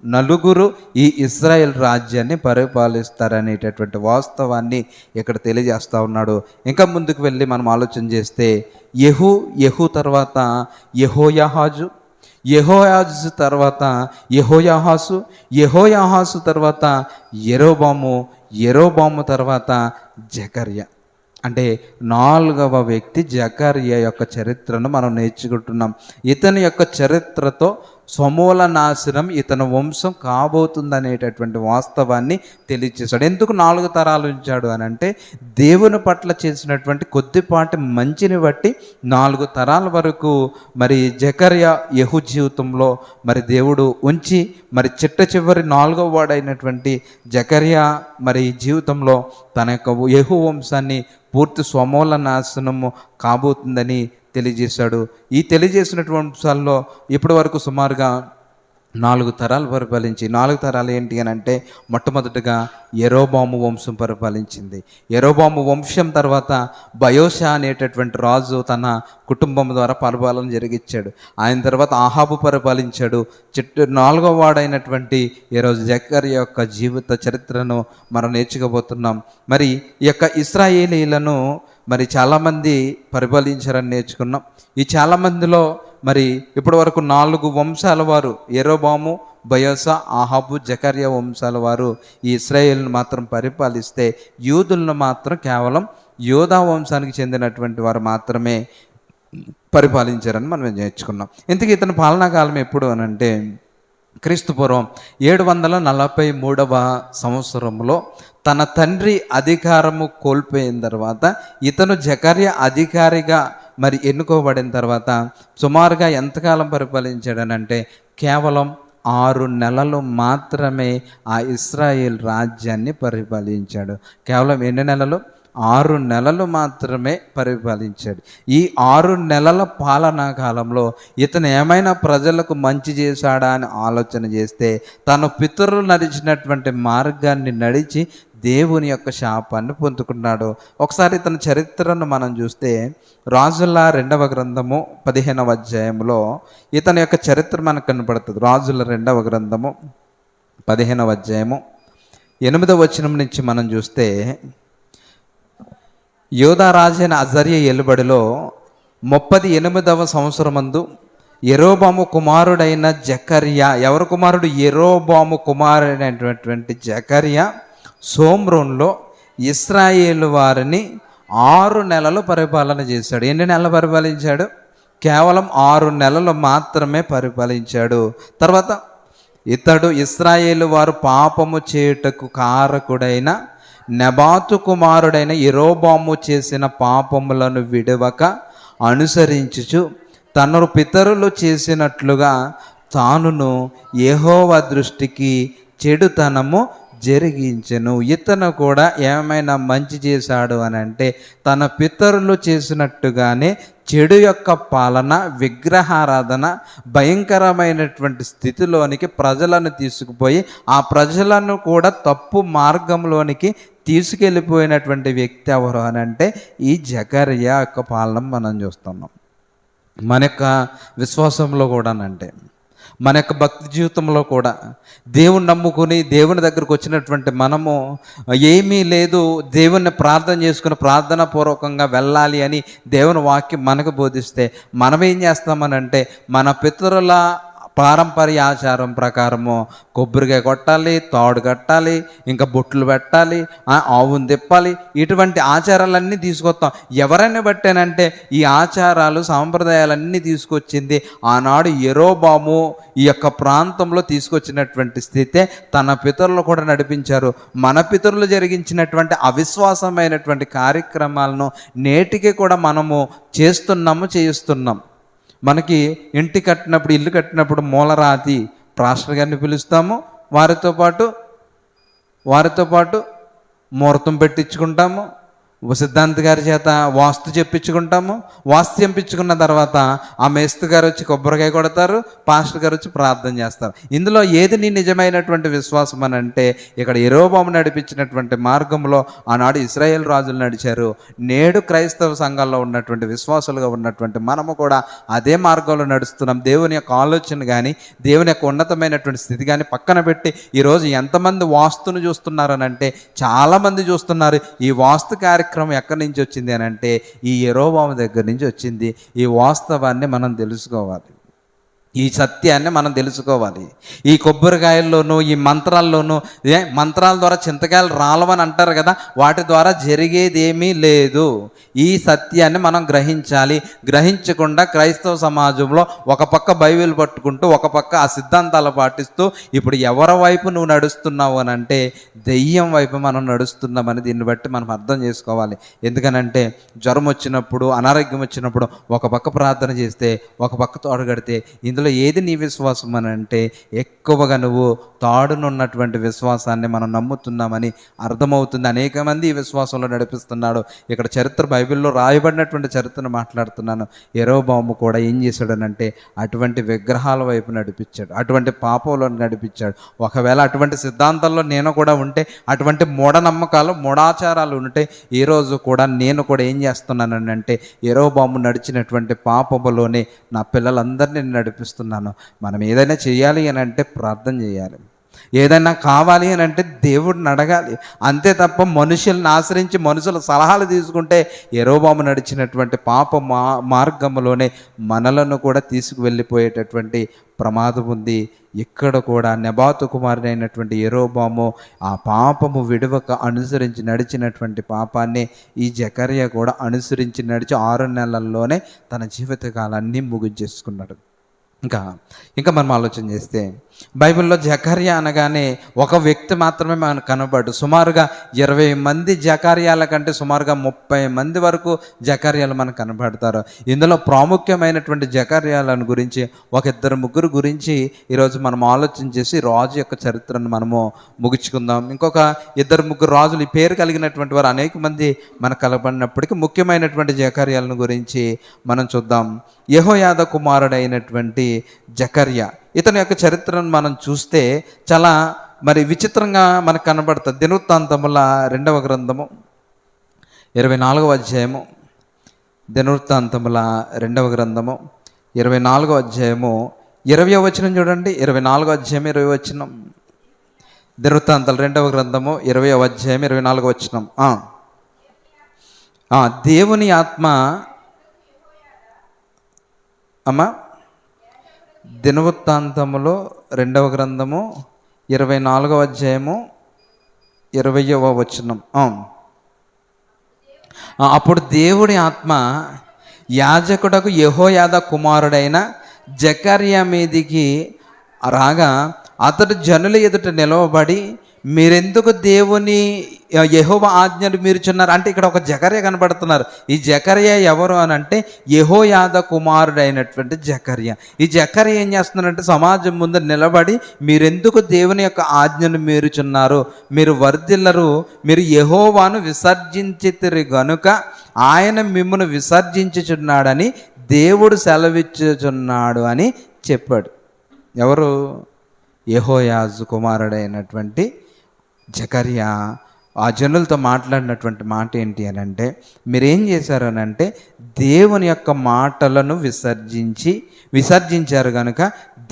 నలుగురు ఈ ఇశ్రాయేల్ రాజ్యాన్ని పరిపాలిస్తారనేటటువంటి వాస్తవాన్ని ఇక్కడ తెలియజేస్తూ ఉన్నాడు. ఇంకా ముందుకు వెళ్ళి మనం ఆలోచన చేస్తే, యెహూ తర్వాత యెహోయాహాజు, యెహోయాజు తర్వాత యెహోయాహాసు తర్వాత యెరోబాము తర్వాత జకర్యా. అంటే 4వ వ్యక్తి జకర్యా యొక్క చరిత్రను మనం నేర్చుకుంటున్నాం. ఇతని యొక్క చరిత్రతో సమూల నాశనం ఇతని వంశం కాబోతుందనేటటువంటి వాస్తవాన్ని తెలియచేశాడు. ఎందుకు 4 తరాలు ఉంచాడు అని అంటే, దేవుని పట్ల చేసినటువంటి కొద్దిపాటి మంచిని బట్టి 4 తరాల వరకు మరి జకర్యా యెహూ జీవితంలో మరి దేవుడు ఉంచి, మరి చివరి 4వ వాడైనటువంటి జకర్యా మరి జీవితంలో తన యొక్క యెహూ వంశాన్ని పూర్తి సమూల నాశనము కాబోతుందని తెలియజేశాడు. ఈ తెలియజేసినటువంటి వంశాల్లో ఇప్పటి వరకు సుమారుగా 4 తరాలు పరిపాలించి, 4 తరాలు ఏంటి అని అంటే, మొట్టమొదటిగా యెరోబాము వంశం పరిపాలించింది. యెరోబాము వంశం తర్వాత బయోషా అనేటటువంటి రాజు తన కుటుంబం ద్వారా పరిపాలన జరిగించాడు. ఆయన తర్వాత ఆహాబు పరిపాలించాడు. 4వ వాడైనటువంటి ఈరోజు జకర్యా యొక్క జీవిత చరిత్రను మనం నేర్చుకోబోతున్నాం. మరి ఈ యొక్క ఇశ్రాయేలీలను మరి చాలామంది పరిపాలించారని నేర్చుకున్నాం. ఈ చాలామందిలో మరి ఇప్పటి వరకు 4 వంశాల వారు, యెరోబాము, బయోషా, ఆహాబు, జకర్యా వంశాల వారు ఈ ఇశ్రాయేలును మాత్రం పరిపాలిస్తే, యూదులను మాత్రం కేవలం యోధా వంశానికి చెందినటువంటి వారు మాత్రమే పరిపాలించారని మనం నేర్చుకున్నాం. ఇంతకీ ఇతని పాలనా కాలం ఎప్పుడు అని అంటే, క్రీస్తుపూర్వం 743వ సంవత్సరంలో తన తండ్రి అధికారము కోల్పోయిన తర్వాత ఇతను జకర్యా అధికారిగా మరి ఎన్నుకోబడిన తర్వాత సుమారుగా ఎంతకాలం పరిపాలించాడనంటే, కేవలం 6 నెలలు మాత్రమే ఆ ఇశ్రాయేల్ రాజ్యాన్ని పరిపాలించాడు. కేవలం ఎన్ని నెలలు? 6 నెలలు మాత్రమే పరిపాలించాడు. ఈ 6 నెలల పాలనా కాలంలో ఇతను ఏమైనా ప్రజలకు మంచి చేశాడా అని ఆలోచన చేస్తే, తన పితరులు నడిచినటువంటి మార్గాన్ని నడిచి దేవుని యొక్క శాపాన్ని పొందుకున్నాడు. ఒకసారి ఇతని చరిత్రను మనం చూస్తే, రాజుల 2వ గ్రంథము 15వ అధ్యాయంలో ఇతని యొక్క చరిత్ర మనకు కనపడుతుంది. రాజుల 2వ గ్రంథము 15వ అధ్యాయము 8వ వచనం నుంచి మనం చూస్తే, యోధా రాజైన అజర్యా ఏలుబడిలో 38వ సంవత్సరమందు యెరోబాము కుమారుడైన జకర్యా, ఎవరు కుమారుడు? యెరోబాము కుమారుడైనటువంటి జకర్యా షోమ్రోన్లో ఇశ్రాయేలు వారిని 6 నెలలు పరిపాలన చేశాడు. ఎన్ని నెలలు పరిపాలించాడు? కేవలం 6 నెలలు మాత్రమే పరిపాలించాడు. తర్వాత ఇతడు ఇశ్రాయేలు వారు పాపము చేయుటకు కారకుడైన నెబాతు కుమారుడైన యెరోబాము చేసిన పాపములను విడవక అనుసరించుచు తన పితరులు చేసినట్లుగా తానును యెహోవా దృష్టికి చెడుతనము జరిగించెను. ఇతను కూడా ఏమైనా మంచి చేశాడు అని అంటే తన పితరులు చేసినట్టుగానే చెడు యొక్క పాలన, విగ్రహారాధన, భయంకరమైనటువంటి స్థితిలోనికి ప్రజలను తీసుకుపోయి ఆ ప్రజలను కూడా తప్పు మార్గంలోనికి తీసుకెళ్ళిపోయినటువంటి వ్యక్తి ఎవరు అని అంటే ఈ జకర్యా యొక్క పాలన మనం చూస్తున్నాం. మన యొక్క విశ్వాసంలో కూడానంటే, మన యొక్క భక్తి జీవితంలో కూడా దేవుని నమ్ముకుని దేవుని దగ్గరకు వచ్చినటువంటి మనము ఏమీ లేదు, దేవుణ్ణి ప్రార్థన చేసుకుని ప్రార్థనా పూర్వకంగా వెళ్ళాలి అని దేవుని వాక్యం మనకు బోధిస్తే మనం ఏం చేస్తామనంటే మన పితరుల పారంపర్య ఆచారం ప్రకారము కొబ్బరికాయ కొట్టాలి, తాడు కట్టాలి, ఇంకా బొట్లు పెట్టాలి, ఆవును తిప్పాలి, ఇటువంటి ఆచారాలన్నీ తీసుకొస్తాం. ఎవరైనా బట్టేనంటే ఈ ఆచారాలు సాంప్రదాయాలన్నీ తీసుకొచ్చింది ఆనాడు యెరోబాము ఈ యొక్క ప్రాంతంలో తీసుకొచ్చినటువంటి స్థితే తన పితరులు కూడా నడిపించారు. మన పితరులు జరిగించినటువంటి అవిశ్వాసమైనటువంటి కార్యక్రమాలను నేటికి కూడా మనము చేయిస్తున్నాం. మనకి ఇంటి కట్టినప్పుడు, ఇల్లు కట్టినప్పుడు మూలరాతి పాస్టర్ గారిని పిలుస్తాము, వారితో పాటు ముహూర్తం పెట్టించుకుంటాము, సిద్ధాంత్ గారి చేత వాస్తు చెప్పించుకుంటాము. వాస్తు చెప్పించుకున్న తర్వాత ఆ మేస్త్రి గారు వచ్చి కొబ్బరికాయ కొడతారు, పాస్టర్ గారు వచ్చి ప్రార్థన చేస్తారు. ఇందులో ఏది నీ నిజమైనటువంటి విశ్వాసం అని అంటే ఇక్కడ యెరోబాము నడిపించినటువంటి మార్గంలో ఆనాడు ఇశ్రాయేల్ రాజులు నడిచారు. నేడు క్రైస్తవ సంఘాల్లో ఉన్నటువంటి విశ్వాసులుగా ఉన్నటువంటి మనము కూడా అదే మార్గంలో నడుస్తున్నాం. దేవుని యొక్క ఆలోచన కానీ దేవుని యొక్క ఉన్నతమైనటువంటి స్థితి కానీ పక్కన పెట్టి ఈరోజు ఎంతమంది వాస్తును చూస్తున్నారనంటే చాలామంది చూస్తున్నారు. ఈ వాస్తు కార్యక్రమం ఎక్కడి నుంచి వచ్చింది అని అంటే ఈ యెరోబాము దగ్గర నుంచి వచ్చింది. ఈ వాస్తవాన్ని మనం తెలుసుకోవాలి, ఈ సత్యాన్ని మనం తెలుసుకోవాలి. ఈ కొబ్బరికాయల్లోనూ ఈ మంత్రాల్లోనూ మంత్రాల ద్వారా చింతకాయలు రాలవని అంటారు కదా, వాటి ద్వారా జరిగేది ఏమీ లేదు. ఈ సత్యాన్ని మనం గ్రహించాలి. గ్రహించకుండా క్రైస్తవ సమాజంలో ఒక పక్క బైబిల్ పట్టుకుంటూ ఒక పక్క ఆ సిద్ధాంతాలు పాటిస్తూ ఇప్పుడు ఎవరి వైపు నువ్వు నడుస్తున్నావు అని అంటే దెయ్యం వైపు మనం నడుస్తున్నామని దీన్ని బట్టి మనం అర్థం చేసుకోవాలి. ఎందుకనంటే జ్వరం వచ్చినప్పుడు, అనారోగ్యం వచ్చినప్పుడు ఒక పక్క ప్రార్థన చేస్తే ఒక పక్క తోడగడితే ఇందులో ఏది నీ విశ్వాసం అని అంటే ఎక్కువగా నువ్వు తాడునున్నటువంటి విశ్వాసాన్ని మనం నమ్ముతున్నామని అర్థమవుతుంది. అనేక మంది ఈ విశ్వాసంలో నడిపిస్తున్నాడు. ఇక్కడ చరిత్ర బైబిల్లో రాయబడినటువంటి చరిత్రను మాట్లాడుతున్నాను. యెరోబాము కూడా ఏం చేశాడనంటే అటువంటి విగ్రహాల వైపు నడిపించాడు, అటువంటి పాపంలో నడిపించాడు. ఒకవేళ అటువంటి సిద్ధాంతాల్లో నేను కూడా ఉంటే, అటువంటి మూఢనమ్మకాలు మూఢాచారాలు ఉంటే ఈరోజు కూడా నేను కూడా ఏం చేస్తున్నానంటే యెరోబాము నడిచినటువంటి పాపములోనే నా పిల్లలందరినీ నడిపిస్తున్నాను. మనం ఏదైనా చేయాలి అని అంటే ప్రార్థన చేయాలి, ఏదైనా కావాలి అని అంటే దేవుడిని అడగాలి. అంతే తప్ప మనుషులను ఆశ్రయించి మనుషుల సలహాలు తీసుకుంటే యెరోబాము నడిచినటువంటి పాప మార్గంలోనే మనలను కూడా తీసుకువెళ్ళిపోయేటటువంటి ప్రమాదం ఉంది. ఇక్కడ కూడా నెబాతు కుమారుడు అయినటువంటి యెరోబాము ఆ పాపము విడవక అనుసరించి నడిచినటువంటి పాపాన్ని ఈ జకర్యా కూడా అనుసరించి నడిచి 6 నెలల్లోనే తన జీవితకాలాన్ని ముగించేసుకున్నాడు. ఇంకా మనం ఆలోచన చేస్తే బైబిల్లో జకర్యా అనగానే ఒక వ్యక్తి మాత్రమే మనకు కనబడు. సుమారుగా 20 మంది జకర్యాల కంటే సుమారుగా 30 మంది వరకు జకర్యాలు మనకు కనబడతారు. ఇందులో ప్రాముఖ్యమైనటువంటి జకర్యాలను గురించి ఒక 2-3 గురించి ఈరోజు మనం ఆలోచన చేసి రాజు యొక్క చరిత్రను మనము ముగించుకుందాం. ఇంకొక 2-3 రాజులు ఈ పేరు కలిగినటువంటి వారు అనేక మంది మనకు కలబడినప్పటికీ ముఖ్యమైనటువంటి జకర్యాలను గురించి మనం చూద్దాం. యెహోయాదా కుమారుడైనటువంటి జకర్యా, ఇతని యొక్క చరిత్రను మనం చూస్తే చాలా విచిత్రంగా మనకు కనబడుతుంది. దినవృత్తాంతముల 2వ గ్రంథము 24వ అధ్యాయము, దినవృత్తాంతముల 2వ గ్రంథము 24వ అధ్యాయము 20వ వచనం చూడండి. 24వ అధ్యాయం 20వ వచనం. దినవృత్తాంతాలు 2వ గ్రంథము 20వ అధ్యాయం 24వ వచనం. దేవుని ఆత్మ దినవృత్తాంతములో 2వ గ్రంథము 24వ అధ్యాయము 20వ వచనం. అప్పుడు దేవుడి ఆత్మ యాజకుడకు యెహోయాదా కుమారుడైన జకర్యా మీదికి రాగా అతడు జనుల ఎదుట నిలవబడి మీరెందుకు దేవుని యెహోవా ఆజ్ఞలు మీరుచున్నారు అంటే ఇక్కడ ఒక జకర్య కనబడుతున్నారు. ఈ జకర్య ఎవరు అని అంటే యెహోయాదా కుమారుడైనటువంటి జకర్య. ఈ జకర్య ఏం చేస్తున్నారంటే సమాజం ముందు నిలబడి మీరెందుకు దేవుని యొక్క ఆజ్ఞను మీరుచున్నారు, మీరు వర్ధిల్లరు, మీరు యెహోవాను విసర్జించితిరి గనుక ఆయన మిమ్మును విసర్జించుచున్నాడని దేవుడు సెలవిచ్చుచున్నాడు అని చెప్పాడు. ఎవరు? యెహోయాజు కుమారుడైనటువంటి జకర్యా ఆ జనులతో మాట్లాడినటువంటి మాట ఏంటి అని అంటే, మీరేం చేశారు అని అంటే దేవుని యొక్క మాటలను విసర్జించారు కనుక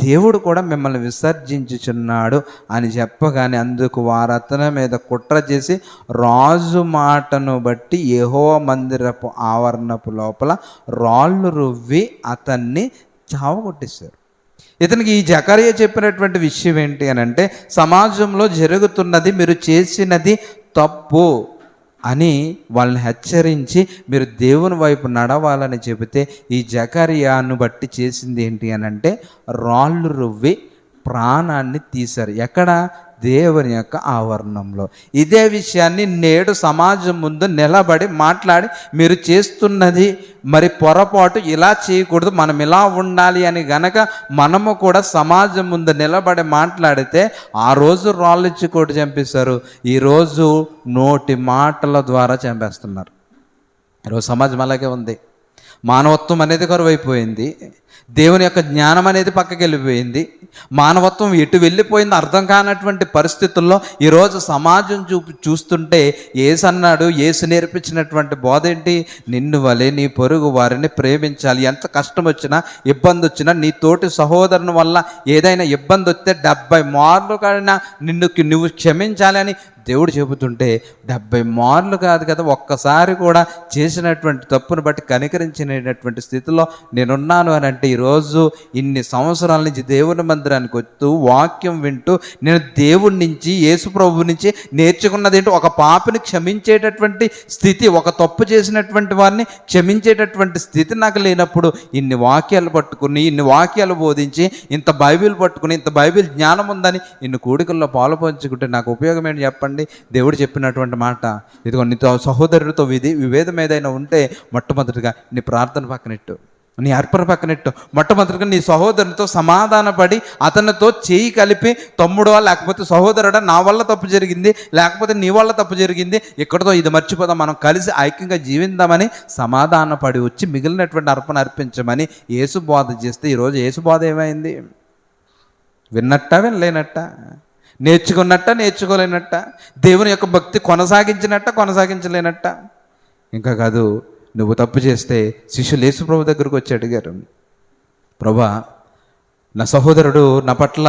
దేవుడు కూడా మిమ్మల్ని విసర్జించుచున్నాడు అని చెప్పగానే అందుకు వారు అతని మీద కుట్ర చేసి రాజు మాటను బట్టి యెహోవా మందిరపు ఆవరణపు లోపల రాళ్ళు రువ్వి అతన్ని చావగొట్టేశారు. ఇతనికి ఈ జకర్య చెప్పినటువంటి విషయం ఏంటి అని అంటే, సమాజంలో జరుగుతున్నది మీరు చేసినది తప్పు అని వాళ్ళని హెచ్చరించి మీరు దేవుని వైపు నడవాలని చెబితే ఈ జకర్యాను బట్టి చేసింది ఏంటి అని అంటే రాళ్ళు రువ్వి ప్రాణాన్ని తీశారు. ఎక్కడ? దేవుని యొక్క ఆవరణంలో. ఇదే విషయాన్ని నేడు సమాజం ముందు నిలబడి మాట్లాడి మీరు చేస్తున్నది మరి పొరపాటు, ఇలా చేయకూడదు, మనం ఇలా ఉండాలి అని గనక మనము కూడా సమాజం ముందు నిలబడి మాట్లాడితే ఆ రోజు రాళ్ళిచ్చి కొట్టి చంపేశారు, ఈరోజు నోటి మాటల ద్వారా చంపేస్తున్నారు. ఈరోజు సమాజం అలాగే ఉంది. మానవత్వం అనేది కరువైపోయింది, దేవుని యొక్క జ్ఞానం అనేది పక్కకి వెళ్ళిపోయింది, మానవత్వం ఎటు వెళ్ళిపోయిందో అర్థం కానటువంటి పరిస్థితుల్లో ఈరోజు సమాజం చూస్తుంటే యేసు అన్నాడు, యేసు నేర్పించినటువంటి బోధ ఏంటి? నిన్ను వలె నీ పొరుగు వారిని ప్రేమించాలి. ఎంత కష్టం వచ్చినా ఇబ్బంది వచ్చినా నీ తోటి సహోదరుని వల్ల ఏదైనా ఇబ్బంది వస్తే 70 మార్లు కాడినా నువ్వు క్షమించాలి అని దేవుడు చెబుతుంటే 70 మార్లు కాదు కదా, ఒక్కసారి కూడా చేసినటువంటి తప్పును బట్టి కనికరించినటువంటి స్థితిలో నేనున్నాను అని అంటే ఈరోజు ఇన్ని సంవత్సరాల నుంచి దేవుని మందిరానికి వస్తూ వాక్యం వింటూ నేను దేవుడి నుంచి యేసు ప్రభువు నుంచి నేర్చుకున్నది ఏంటో ఒక పాపిని క్షమించేటటువంటి స్థితి, ఒక తప్పు చేసినటువంటి వారిని క్షమించేటటువంటి స్థితి నాకు లేనప్పుడు ఇన్ని వాక్యాలు పట్టుకుని ఇన్ని వాక్యాలు బోధించి ఇంత బైబిల్ పట్టుకుని ఇంత బైబిల్ జ్ఞానం ఉందని ఇన్ని కూడికల్లో పాలు పంచుకుంటే నాకు ఉపయోగం ఏంటి చెప్పండి? దేవుడు చెప్పినటువంటి మాట ఇదిగో, నీతో సహోదరుడితో విభేదం ఏదైనా ఉంటే మొట్టమొదటిగా నీ ప్రార్థన పక్కనెట్టు, నీ అర్పణ పక్కనెట్టు, మొట్టమొదటిగా నీ సహోదరునితో సమాధానపడి అతనితో చేయి కలిపి, తమ్ముడో లేకపోతే సహోదరుడా నా వల్ల తప్పు జరిగింది, లేకపోతే నీ వల్ల తప్పు జరిగింది, ఇక్కడతో ఇది మర్చిపోదాం, మనం కలిసి ఐక్యంగా జీవిందామని సమాధానపడి వచ్చి మిగిలినటువంటి అర్పణ అర్పించమని యేసు బోధ చేస్తే ఈరోజు యేసు బోధ ఏమైంది? విన్నట్ట వినలేనట్ట, నేర్చుకున్నట్ట నేర్చుకోలేనట్ట, దేవుని యొక్క భక్తి కొనసాగించలేనట్ట. ఇంకా కాదు, నువ్వు తప్పు చేస్తే శిష్యులు యేసు ప్రభు దగ్గరకు వచ్చి అడిగారు, ప్రభా నా సహోదరుడు నా పట్ల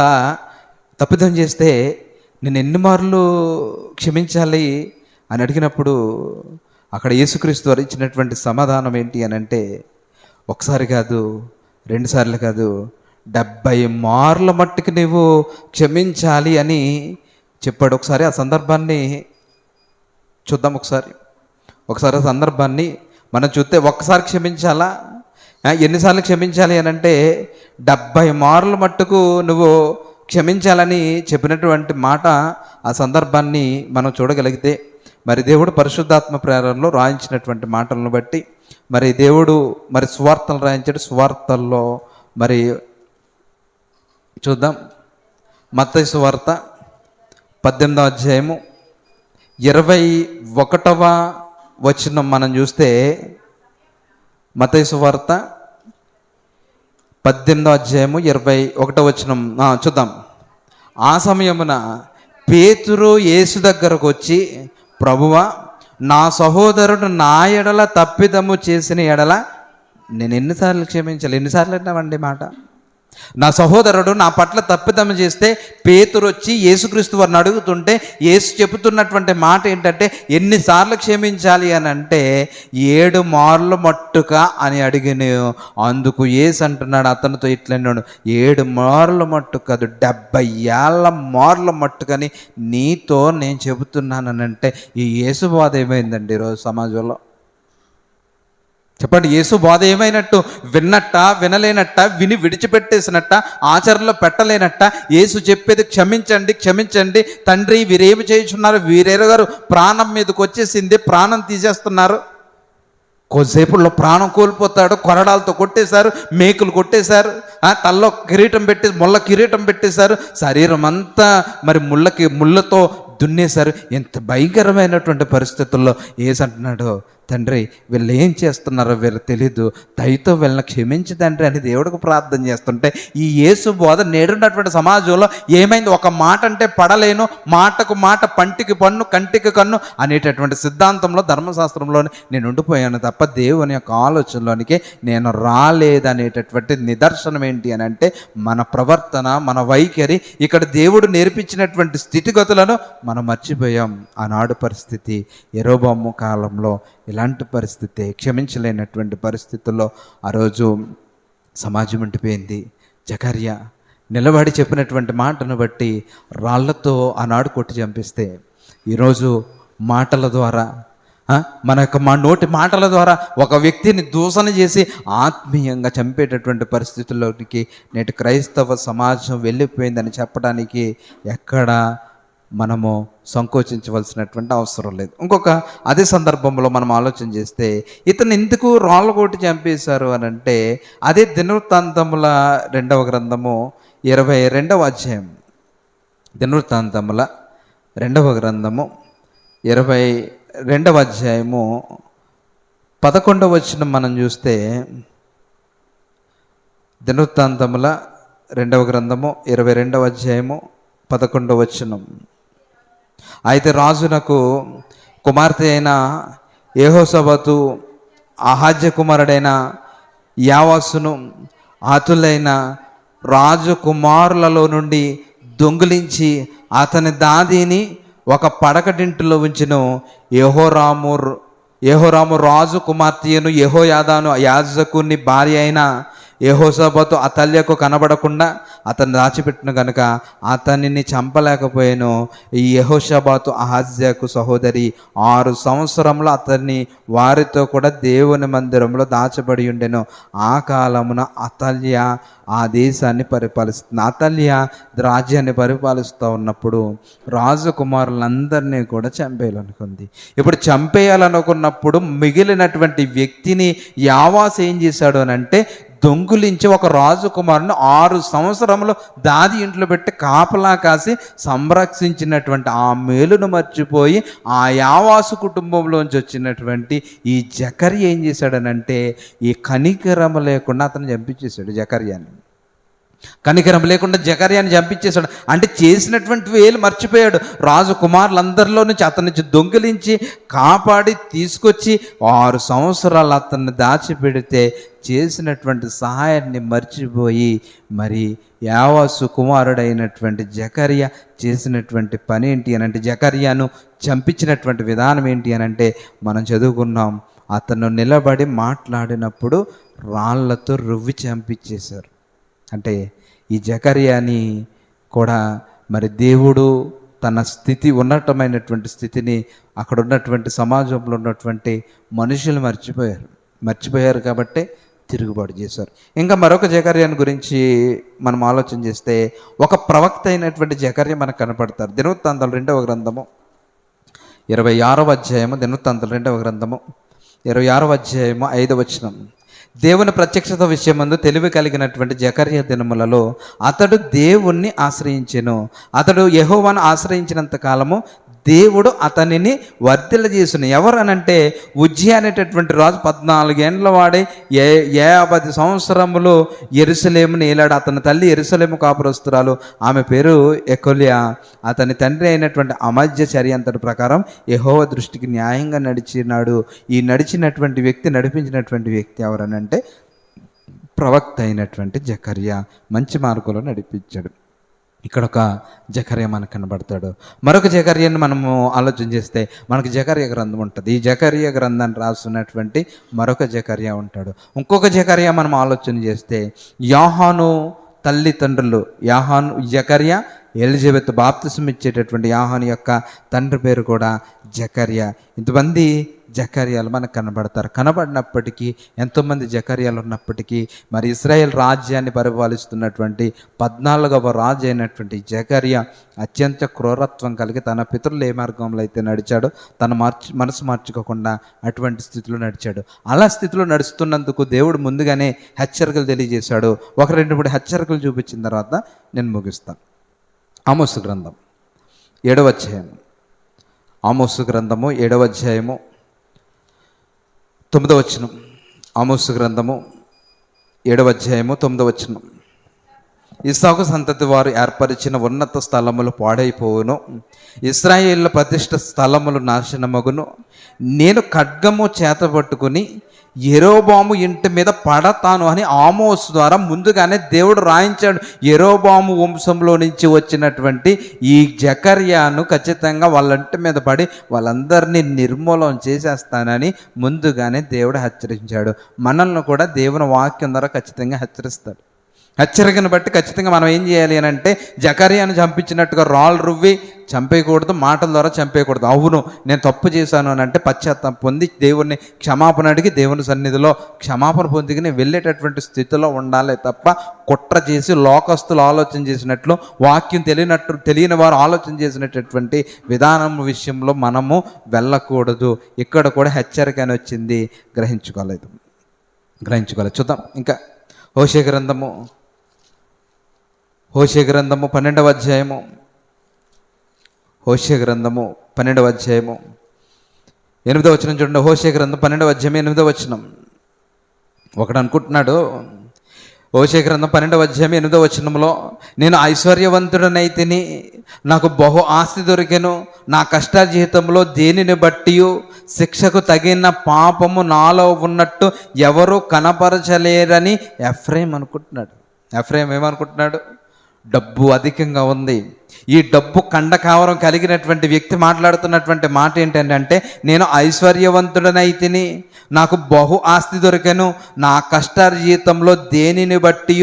తప్పిదం చేస్తే నేను ఎన్ని మార్లు క్షమించాలి అని అడిగినప్పుడు అక్కడ యేసుక్రీస్తు వారు ఇచ్చినటువంటి సమాధానం ఏంటి అని అంటే, ఒకసారి కాదు 2 సార్లు కాదు 70 మార్ల మట్టుకు నువ్వు క్షమించాలి అని చెప్పాడు. ఒకసారి ఆ సందర్భాన్ని చూద్దాం. ఒకసారి ఆ సందర్భాన్ని మనం చూస్తే ఒక్కసారి క్షమించాలా, ఎన్నిసార్లు క్షమించాలి అని అంటే 70 మార్ల మట్టుకు నువ్వు క్షమించాలని చెప్పినటువంటి మాట, ఆ సందర్భాన్ని మనం చూడగలిగితే మరి దేవుడు పరిశుద్ధాత్మ ప్రేరణలో రాయించినటువంటి మాటలను బట్టి మరి దేవుడు మరి సువార్తలు రాయించాడు. సువార్తల్లో మరి చూద్దాం. మత్తయి సువార్త 18వ అధ్యాయము 21వ వచనం మనం చూస్తే, మత్తయి సువార్త 18వ అధ్యాయము 21వ వచనం చూద్దాం. ఆ సమయమున పేతురు యేసు దగ్గరకు వచ్చి, ప్రభువా నా సహోదరుడు నా ఎడల తప్పిదము చేసిన ఎడల నేను ఎన్నిసార్లు క్షమించాలి? ఎన్నిసార్లు అన్నామండి మాట? నా సహోదరుడు నా పట్ల తప్పిదం చేస్తే పేతురు వచ్చి యేసుక్రీస్తు వారిని అడుగుతుంటే యేసు చెబుతున్నటువంటి మాట ఏంటంటే ఎన్నిసార్లు క్షమించాలి అని అంటే 7 మార్లు మట్టుగా అని అడిగిన. అందుకు యేసు అంటున్నాడు అతనితో ఇట్లన్నాడు, 7 మార్లు మట్టు కాదు 70 ఏళ్ళ మార్ల మట్టుకని నీతో నేను చెబుతున్నానంటే ఈ యేసు బాధ ఏమైందండి ఈరోజు సమాజంలో? చెప్పండి, యేసు బోధ ఏమైనట్టు? విన్నట్ట, వినలేనట్ట, విని విడిచిపెట్టేసినట్ట, ఆచరణలో పెట్టలేనట్ట? యేసు చెప్పేది క్షమించండి, క్షమించండి తండ్రి, వీరేమి చేయుచున్నారు, వీరెరుగారు, ప్రాణం మీదకి వచ్చేసింది, ప్రాణం తీసేస్తున్నారు. కొద్దిసేపుల్లో ప్రాణం కోల్పోతాడు. కొరడాలతో కొట్టేశారు, మేకులు కొట్టేశారు, తల్లో కిరీటం పెట్టి ముళ్ళ కిరీటం పెట్టేశారు, శరీరం అంతా మరి ముళ్ళతో దున్నేశారు. ఎంత భయంకరమైనటువంటి పరిస్థితుల్లో యేసు అంటున్నాడు, తండ్రి వీళ్ళు ఏం చేస్తున్నారో వీళ్ళు తెలీదు, దయతో వీళ్ళని క్షమించి తండ్రి అని దేవుడికి ప్రార్థన చేస్తుంటే, ఈ యేసు బోధ నేడున్నటువంటి సమాజంలో ఏమైంది? ఒక మాట అంటే పడలేను, మాటకు మాట, పంటికి పన్ను, కంటికి కన్ను అనేటటువంటి సిద్ధాంతంలో, ధర్మశాస్త్రంలోనే నేను ఉండిపోయాను తప్ప దేవుని యొక్క ఆలోచనలోనికి నేను రాలేదనేటటువంటి నిదర్శనం ఏంటి అని అంటే మన ప్రవర్తన, మన వైఖరి. ఇక్కడ దేవుడు నేర్పించినటువంటి స్థితిగతులను మనం మర్చిపోయాం. ఆనాడు పరిస్థితి యెరోబోము కాలంలో ఇలాంటి పరిస్థితి, క్షమించలేనటువంటి పరిస్థితుల్లో ఆ రోజు సమాజం ఉండిపోయింది. జకర్యా నిలబడి చెప్పినటువంటి మాటను బట్టి రాళ్లతో ఆనాడు కొట్టి చంపిస్తే, ఈరోజు మాటల ద్వారా, మన యొక్క నోటి మాటల ద్వారా ఒక వ్యక్తిని దూషణ చేసి ఆత్మీయంగా చంపేటటువంటి పరిస్థితుల్లోకి నేటి క్రైస్తవ సమాజం వెళ్ళిపోయిందని చెప్పడానికి ఎక్కడ మనము సంకోచించవలసినటువంటి అవసరం లేదు. ఇంకొక అదే సందర్భంలో మనం ఆలోచన చేస్తే, ఇతను ఎందుకు రాళ్ళ కొట్టి చంపేశారు అని అంటే, అదే దినవృత్తాంతముల 2వ గ్రంథము 22వ అధ్యాయం, దినవృత్తాంతముల 2వ గ్రంథము 22వ అధ్యాయము 11వ వచనం మనం చూస్తే, దినవృత్తాంతముల 2వ గ్రంథము 22వ అధ్యాయము 11వ వచనం. అయితే రాజునకు కుమార్తె అయిన యెహోషాపాతు అహాజ్య కుమారుడైన యావాసును ఆతులైన రాజకుమారులలో నుండి దొంగిలించి అతని దాదిని ఒక పడకటింటిలో ఉంచెను. యెహోరాము రాజు కుమార్తెను యెహోయాదాను యాజకుని భార్య అయిన యెహోషాపాతు అతల్యకు కనబడకుండా అతన్ని దాచిపెట్టిన కనుక అతనిని చంపలేకపోయాను. ఈ యెహోషాపాతు అహాజ్యాకు సహోదరి 6 సంవత్సరంలో అతన్ని వారితో కూడా దేవుని మందిరంలో దాచబడి ఉండెను. ఆ కాలమున అతల్య ఆ దేశాన్ని పరిపాలిస్తుంది. అతల్య రాజ్యాన్ని పరిపాలిస్తూ ఉన్నప్పుడు రాజకుమారులందరినీ కూడా చంపేయాలనుకుంది. ఇప్పుడు చంపేయాలనుకున్నప్పుడు మిగిలినటువంటి వ్యక్తిని యావాసు ఏం చేశాడు అని అంటే, దొంగులించి ఒక రాజకుమారుని 6 సంవత్సరంలో దాది ఇంట్లో పెట్టి కాపలా కాసి సంరక్షించినటువంటి ఆ మేలును మర్చిపోయి ఆ యావాసు కుటుంబంలోంచి వచ్చినటువంటి ఈ జకర్యా ఏం చేశాడనంటే, ఈ కనికరం లేకుండా అతను చంపించేశాడు. జకర్యాని కనికరం లేకుండా జకర్యాని చంపించేశాడు. అంటే చేసినటువంటి వేలు మర్చిపోయాడు. రాజు కుమారులందరిలో నుంచి అతని నుంచి దొంగిలించి కాపాడి తీసుకొచ్చి 6 సంవత్సరాలు అతన్ని దాచిపెడితే చేసినటువంటి సహాయాన్ని మర్చిపోయి మరి యావాసు కుమారుడైనటువంటి జకర్యా చేసినటువంటి పని ఏంటి అని అంటే, జకర్యాను చంపించినటువంటి విధానం ఏంటి అని అంటే మనం చదువుకున్నాం. అతను నిలబడి మాట్లాడినప్పుడు రాళ్లతో రువ్వి చంపించేశారు. అంటే ఈ జకర్యాని కూడా మరి దేవుడు తన స్థితి, ఉన్నతమైనటువంటి స్థితిని అక్కడ ఉన్నటువంటి సమాజంలో ఉన్నటువంటి మనుషులు మర్చిపోయారు కాబట్టి తిరుగుబాటు చేశారు. ఇంకా మరొక జకర్యాని గురించి మనం ఆలోచన చేస్తే, ఒక ప్రవక్త అయినటువంటి జకర్యా మనకు కనపడతారు. దినవృత్తాంతాలు 2వ గ్రంథము 26వ అధ్యాయము, దినవృత్తాంతాలు 2వ గ్రంథము 26వ అధ్యాయము 5వ వచనం. దేవుని ప్రత్యక్షత విషయమందు తెలివి కలిగినటువంటి జకర్యా దినములలో అతడు దేవుణ్ణి ఆశ్రయించెను. అతడు యెహోవాను ఆశ్రయించినంత కాలము దేవుడు అతనిని వర్ధిల్లజేసును. ఎవరనంటే ఉజ్జియా అనేటటువంటి రాజు 14 ఏండ్ల వాడే 50 సంవత్సరములు యెరూషలేమును ఏలాడు. అతని తల్లి యెరూషలేము కాపురస్తురాలు, ఆమె పేరు యెకొల్యా. అతని తండ్రి అయినటువంటి అమజ్య చర్య అంతటి ప్రకారం యెహోవా దృష్టికి న్యాయంగా నడిచినాడు. ఈ నడిపించినటువంటి వ్యక్తి ఎవరనంటే ప్రవక్త అయినటువంటి జకర్యా మంచి మార్గంలో నడిపించాడు. ఇక్కడ ఒక జకర్యా మనకు కనబడతాడు. మరొక జకర్యాని మనము ఆలోచన చేస్తే మనకు జకర్యా గ్రంథం ఉంటుంది. ఈ జకర్యా గ్రంథాన్ని రాస్తున్నటువంటి మరొక జకర్యా ఉంటాడు. ఇంకొక జకర్యా మనం ఆలోచన చేస్తే యోహాను తల్లిదండ్రులు, జకర్యా, ఎలిజబెత్ బాప్తిసం ఇచ్చేటటువంటి యోహాను యొక్క తండ్రి పేరు కూడా జకర్యా. ఇంతమంది జకర్యాలు మనకు కనబడినప్పటికీ, ఎంతోమంది జకర్యాలు ఉన్నప్పటికీ, మరి ఇశ్రాయేల్ రాజ్యాన్ని పరిపాలిస్తున్నటువంటి 14వ రాజు అయినటువంటి జకర్యా అత్యంత క్రూరత్వం కలిగి తన పితరులు ఏ మార్గంలో అయితే నడిచాడో తన మనసు మార్చుకోకుండా అటువంటి స్థితిలో నడిచాడు. అలా స్థితిలో నడుస్తున్నందుకు దేవుడు ముందుగానే హెచ్చరికలు తెలియజేశాడు. ఒక 2-3 హెచ్చరికలు చూపించిన తర్వాత నేను ముగిస్తాను. ఆమోసు గ్రంథం 7వ అధ్యాయం, ఆమోసు గ్రంథము 7వ అధ్యాయము 9వ వచనం. ఆమోసు గ్రంథము 7వ అధ్యాయము 9వ వచనం. ఇస్సాకు సంతతి వారు ఏర్పరిచిన ఉన్నత స్థలములు పాడైపోవును, ఇశ్రాయేళ్ల ప్రతిష్ఠ స్థలములు నాశనమగును. నేను ఖడ్గము చేతబట్టుకుని యెరోబాము ఇంటి మీద పడతాను అని ఆమోసు ద్వారా ముందుగానే దేవుడు రాయించాడు. యెరోబాము వంశంలో నుంచి వచ్చినటువంటి ఈ జకర్యాను ఖచ్చితంగా వాళ్ళ ఇంటి మీద పడి వాళ్ళందరినీ నిర్మూలన చేసేస్తానని ముందుగానే దేవుడు హెచ్చరించాడు. మనల్ని కూడా దేవుని వాక్యం ద్వారా ఖచ్చితంగా హెచ్చరిస్తాడు. హెచ్చరికను బట్టి ఖచ్చితంగా మనం ఏం చేయాలి అని అంటే, జకర్యాను చంపించినట్టుగా రాళ్ళు రువ్వి చంపేయకూడదు, మాటల ద్వారా చంపేయకూడదు. అవును నేను తప్పు చేశాను అని అంటే పశ్చాత్తాపం పొంది దేవుణ్ణి క్షమాపణ అడిగి దేవుని సన్నిధిలో క్షమాపణ పొందికి వెళ్ళేటటువంటి స్థితిలో ఉండాలి తప్ప కుట్ర చేసి లోకస్తులు ఆలోచన చేసినట్లు, వాక్యం తెలియని వారు ఆలోచన చేసినటువంటి విధానం విషయంలో మనము వెళ్ళకూడదు. ఇక్కడ కూడా హెచ్చరిక అని వచ్చింది, గ్రహించుకోలేదు. చూద్దాం ఇంకా హోషే గ్రంథము 12వ అధ్యాయము, హోషే గ్రంథము 12వ అధ్యాయము 8వ వచనం చూడండి. హోషే గ్రంథం 12వ అధ్యాయం 8వ వచనం. ఒకడు అనుకుంటున్నాడు, హోషే గ్రంథం 12వ అధ్యాయం 8వ వచనంలో, నేను ఐశ్వర్యవంతుడనైతిని, నాకు బహు ఆస్తి దొరికెను, నా కష్టార్జితంలో దేనిని బట్టి శిక్షకు తగిన పాపము నాలో ఉన్నట్టు ఎవరు కనపరచలేరని ఎఫ్రేం అనుకుంటున్నాడు. ఎఫ్రేం ఏమనుకుంటున్నాడు? డబ్బు అధికంగా ఉంది. ఈ డబ్బు కండకావరం కలిగినటువంటి వ్యక్తి మాట్లాడుతున్నటువంటి మాట ఏంటంటే, నేను ఐశ్వర్యవంతుడనైతిని, నాకు బహు ఆస్తి దొరికెను, నా కష్టార్జితంలో దేనిని బట్టి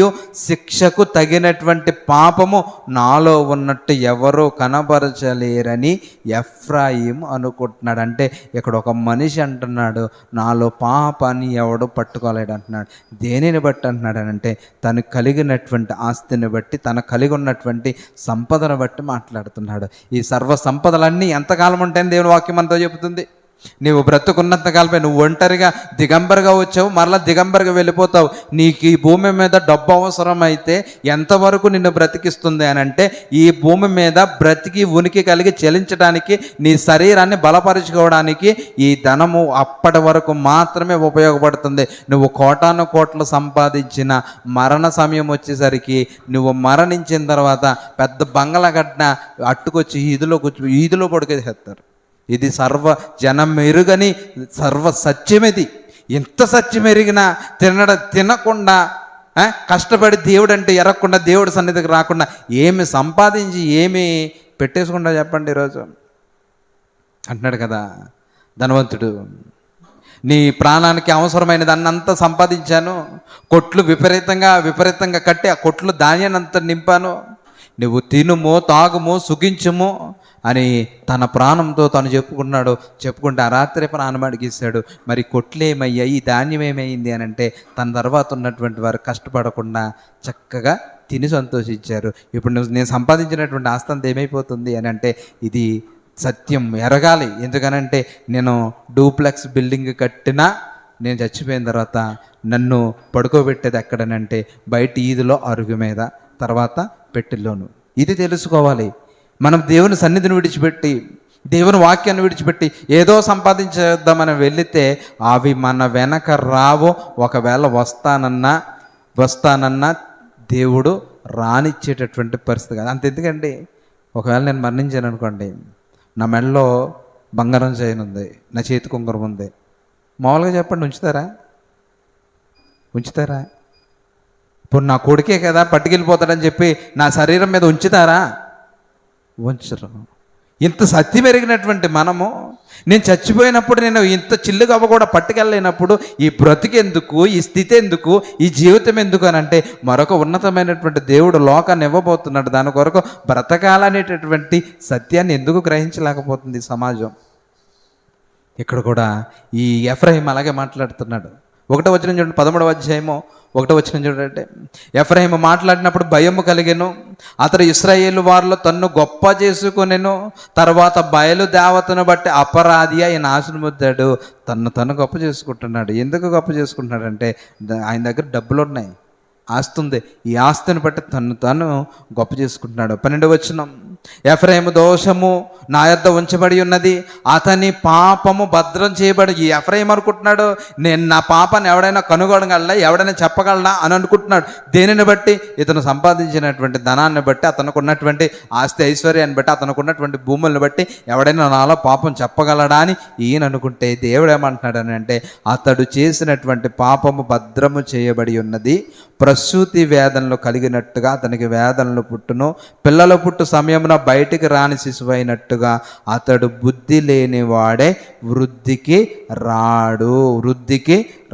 శిక్షకు తగినటువంటి పాపము నాలో ఉన్నట్టు ఎవరో కనబరచలేరని ఎఫ్రాయిం అనుకుంటున్నాడు. అంటే ఇక్కడ ఒక మనిషి అంటున్నాడు, నాలో పాపాన్ని ఎవడో పట్టుకోలేడు అంటున్నాడు. దేనిని బట్టి అంటున్నాడు అంటే, తను కలిగినటువంటి ఆస్తిని బట్టి, తను కలిగి ఉన్నటువంటి సంపదను బట్టి మాట్లాడుతున్నాడు. ఈ సర్వ సంపదలన్నీ ఎంతకాలం ఉంటాయని దేవుని వాక్యం అంతా చెబుతుంది. నీవు బ్రతుకున్నంత కాలమే, నువ్వు ఒంటరిగా దిగంబరిగా వచ్చావు, మరలా దిగంబరిగా వెళ్ళిపోతావు. నీకు ఈ భూమి మీద డబ్బు అవసరమైతే ఎంతవరకు నిన్ను బ్రతికిస్తుంది అని అంటే, ఈ భూమి మీద బ్రతికి ఉనికి కలిగి చెలించడానికి, నీ శరీరాన్ని బలపరుచుకోవడానికి ఈ ధనము అప్పటి వరకు మాత్రమే ఉపయోగపడుతుంది. నువ్వు కోటాను కోట్లు సంపాదించిన మరణ సమయం వచ్చేసరికి, నువ్వు మరణించిన తర్వాత పెద్ద బంగళా కట్టిన అట్టుకొచ్చి ఈదులో పడుకేసేస్తారు. ఇది సర్వ జనం ఎరుగని సర్వ సత్యమిది. ఎంత సత్యం ఎరిగినా తినకుండా కష్టపడి దేవుడు అంటే ఎరగకుండా, దేవుడి సన్నిధికి రాకుండా ఏమి సంపాదించి ఏమి పెట్టేసుకుండా చెప్పండి. ఈరోజు అంటున్నాడు కదా ధనవంతుడు, నీ ప్రాణానికి అవసరమైనది అన్నంతా సంపాదించాను, కొట్లు విపరీతంగా కట్టి ఆ కొట్లు ధాన్యాన్ని అంతా నింపాను, నువ్వు తినుము తాగుము సుఖించుము అని తన ప్రాణంతో తను చెప్పుకుంటే ఆ రాత్రి ప్రాణం అడిగిస్తాడు. మరి కొట్లు ఏమయ్యాయి, ధాన్యం ఏమైంది అని అంటే, తన తర్వాత ఉన్నటువంటి వారు కష్టపడకుండా చక్కగా తిని సంతోషించారు. ఇప్పుడు నేను సంపాదించినటువంటి ఆస్తి అంతా ఏమైపోతుంది అని అంటే, ఇది సత్యం ఎరగాలి. ఎందుకనంటే, నేను డూప్లెక్స్ బిల్డింగ్ కట్టినా నేను చచ్చిపోయిన తర్వాత నన్ను పడుకోబెట్టేది ఎక్కడనంటే బయట ఈదులో, అరుగు మీద, తర్వాత పెట్టెల్లోను. ఇది తెలుసుకోవాలి. మనం దేవుని సన్నిధిని విడిచిపెట్టి, దేవుని వాక్యాన్ని విడిచిపెట్టి ఏదో సంపాదించేద్దామని వెళితే అవి మన వెనక రావో. ఒకవేళ వస్తానన్నా దేవుడు రానిచ్చేటటువంటి పరిస్థితి కాదు. అంత ఎందుకండి, ఒకవేళ నేను మరణించాను అనుకోండి, నా మెడలో బంగారం చైన్ ఉంది, నా చేతి కుంగరం ఉంది, మామూలుగా చెప్పండి ఉంచుతారా? ఇప్పుడు నా కొడుకే కదా పట్టుకెళ్ళిపోతాడని చెప్పి నా శరీరం మీద ఉంచుతారా? ఉంచరు. ఇంత సత్యం ఎరిగినటువంటి మనము, నేను చచ్చిపోయినప్పుడు నేను ఇంత చిల్లుగా కూడా పట్టుకెళ్ళలేనప్పుడు ఈ బ్రతికెందుకు, ఈ స్థితి ఎందుకు, ఈ జీవితం ఎందుకు అని అంటే, మరొక ఉన్నతమైనటువంటి దేవుడు లోకాన్ని ఇవ్వబోతున్నాడు. దాని కొరకు బ్రతకాలనేటటువంటి సత్యాన్ని ఎందుకు గ్రహించలేకపోతుంది సమాజం? ఇక్కడ కూడా ఈ ఎఫ్రాయిం అలాగే మాట్లాడుతున్నాడు. 1వ వచనం చూడండి, 13వ అధ్యాయము 1వ వచనం చూడండి. ఎఫ్రాయిము మాట్లాడినప్పుడు భయము కలిగెను, అతడు ఇశ్రాయేలు వారిలో తన్ను గొప్ప చేసుకొనెను. తర్వాత బయలు దేవతను బట్టి అపరాధి అయి నాశనమొందాడు. తను గొప్ప చేసుకుంటున్నాడు. ఎందుకు గొప్ప చేసుకుంటున్నాడంటే ఆయన దగ్గర డబ్బులు ఉన్నాయి, ఆస్తి ఉంది. ఈ ఆస్తిని బట్టి తను గొప్ప చేసుకుంటున్నాడు. 12వ వచనం, ఎఫ్రాయిము దోషము నా యొద్ద ఉంచబడి ఉన్నది, అతని పాపము భద్రం చేయబడి. ఈ ఎఫ్రాయిం అనుకుంటున్నాడు, నేను నా పాపాన్ని ఎవడైనా కనుగొనగలనా, ఎవడైనా చెప్పగలనా అని అనుకుంటున్నాడు. దేనిని బట్టి? ఇతను సంపాదించినటువంటి ధనాన్ని బట్టి, అతనికి ఉన్నటువంటి ఆస్తి ఐశ్వర్యాన్ని బట్టి, అతనికి ఉన్నటువంటి భూములను బట్టి ఎవడైనా నాలో పాపం చెప్పగలడా అని ఈయన అనుకుంటే, దేవుడు ఏమంటున్నాడు అని అంటే, అతడు చేసినటువంటి పాపము భద్రము చేయబడి ఉన్నది, ప్రసూతి వేదనలు కలిగినట్టుగా అతనికి వేదనలు పుట్టును, పిల్లలు పుట్టు సమయమున బయటికి రాని శిశువు అయినట్టుగా అతడు బుద్ధి లేనివాడే వృద్ధికి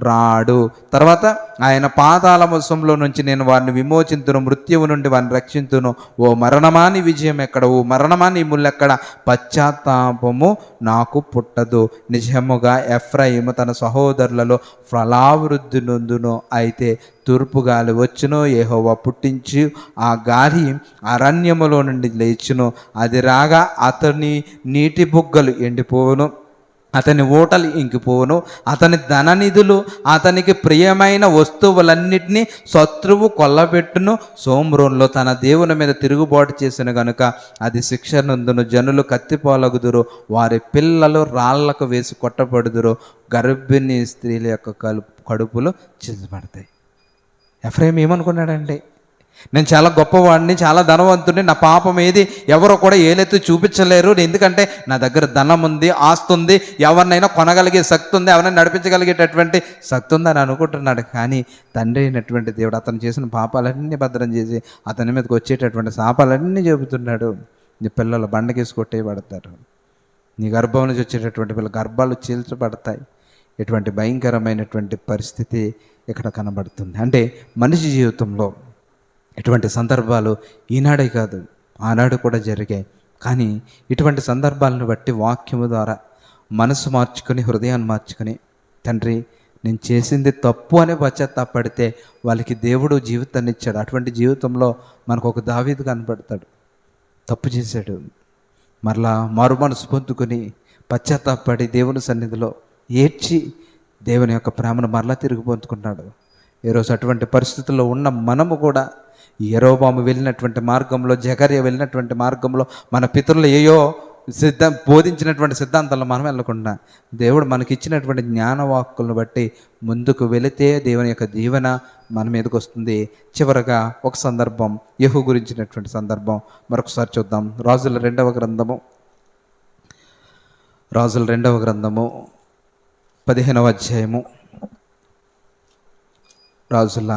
రాడు. తర్వాత ఆయన పాతాళ వశంలో నుంచి నేను వారిని విమోచింతును, మృత్యువు నుండి వారిని రక్షింతును. ఓ మరణమాని విజయం ఎక్కడ, ఓ మరణమాని ముళ్ళెక్కడ, పశ్చాత్తాపము నాకు పుట్టదు. నిజముగా ఎఫ్రాయిము తన సహోదరులలో ఫలావృద్ధి నొందును. అయితే తూర్పు గాలి వచ్చును, యెహోవా పుట్టించి ఆ గాలి అరణ్యములో నుండి లేచును. అది రాగా అతని నీటి బుగ్గలు ఎండిపోవును, అతని ఊటలు ఇంకిపోవును. అతని ధననిధులు, అతనికి ప్రియమైన వస్తువులన్నిటినీ శత్రువు కొల్లబెట్టును. సోమ్రోన్లో తన దేవుని మీద తిరుగుబాటు చేసిన గనుక అది శిక్ష నందును. జనులు కత్తిపోలగుదురు, వారి పిల్లలు రాళ్లకు వేసి కొట్టబడుదురు, గర్భిణీ స్త్రీల యొక్క కడుపులు చించబడతాయి. ఎఫ్రాయిం ఏమనుకున్నాడంటే, నేను చాలా గొప్పవాడిని, చాలా ధనవంతుడిని, నా పాపం ఏది ఎవరో కూడా ఏలెత్తి చూపించలేరు, ఎందుకంటే నా దగ్గర ధనం ఉంది, ఆస్తి ఉంది, ఎవరినైనా కొనగలిగే శక్తి ఉంది, ఎవరైనా నడిపించగలిగేటటువంటి శక్తి ఉంది అని అనుకుంటున్నాడు. కానీ తండ్రి అయినటువంటి దేవుడు అతను చేసిన పాపాలన్నీ భద్రం చేసి అతని మీదకి వచ్చేటటువంటి శాపాలన్నీ చెబుతున్నాడు. నీ పిల్లలు బండకేసి కొట్టేయబడతారు, నీ గర్భం నుంచి వచ్చేటటువంటి పిల్లల గర్భాలు చీల్చబడతాయి. ఇటువంటి భయంకరమైనటువంటి పరిస్థితి ఇక్కడ కనబడుతుంది. అంటే మనిషి జీవితంలో ఇటువంటి సందర్భాలు ఈనాడే కాదు, ఆనాడు కూడా జరిగాయి. కానీ ఇటువంటి సందర్భాలను బట్టి వాక్యము ద్వారా మనసు మార్చుకొని, హృదయాన్ని మార్చుకొని, తండ్రి నేను చేసింది తప్పు అని పశ్చాత్తాపడితే వాళ్ళకి దేవుడు జీవితాన్ని ఇచ్చాడు. అటువంటి జీవితంలో మనకు ఒక దావీదు కనబడతాడు. తప్పు చేశాడు, మరలా మారు మనసు పొందుకొని పశ్చాత్తాపడి దేవుని సన్నిధిలో ఏడ్చి దేవుని యొక్క ప్రేమను మరలా తిరిగి పొందుకున్నాడు. ఈరోజు అటువంటి పరిస్థితుల్లో ఉన్న మనము కూడా యెరోబాము వెళ్ళినటువంటి మార్గంలో, జకర్యా వెళ్ళినటువంటి మార్గంలో, మన పితరులు బోధించినటువంటి సిద్ధాంతాల్లో మనం వెళ్ళకుండా దేవుడు మనకిచ్చినటువంటి జ్ఞానవాక్కులను బట్టి ముందుకు వెళితే దేవుని యొక్క దీవెన మన మీదకి వస్తుంది. చివరగా ఒక సందర్భం, యెహూ గురించినటువంటి సందర్భం మరొకసారి చూద్దాం. రాజుల రెండవ గ్రంథము 15వ అధ్యాయము. రాజుల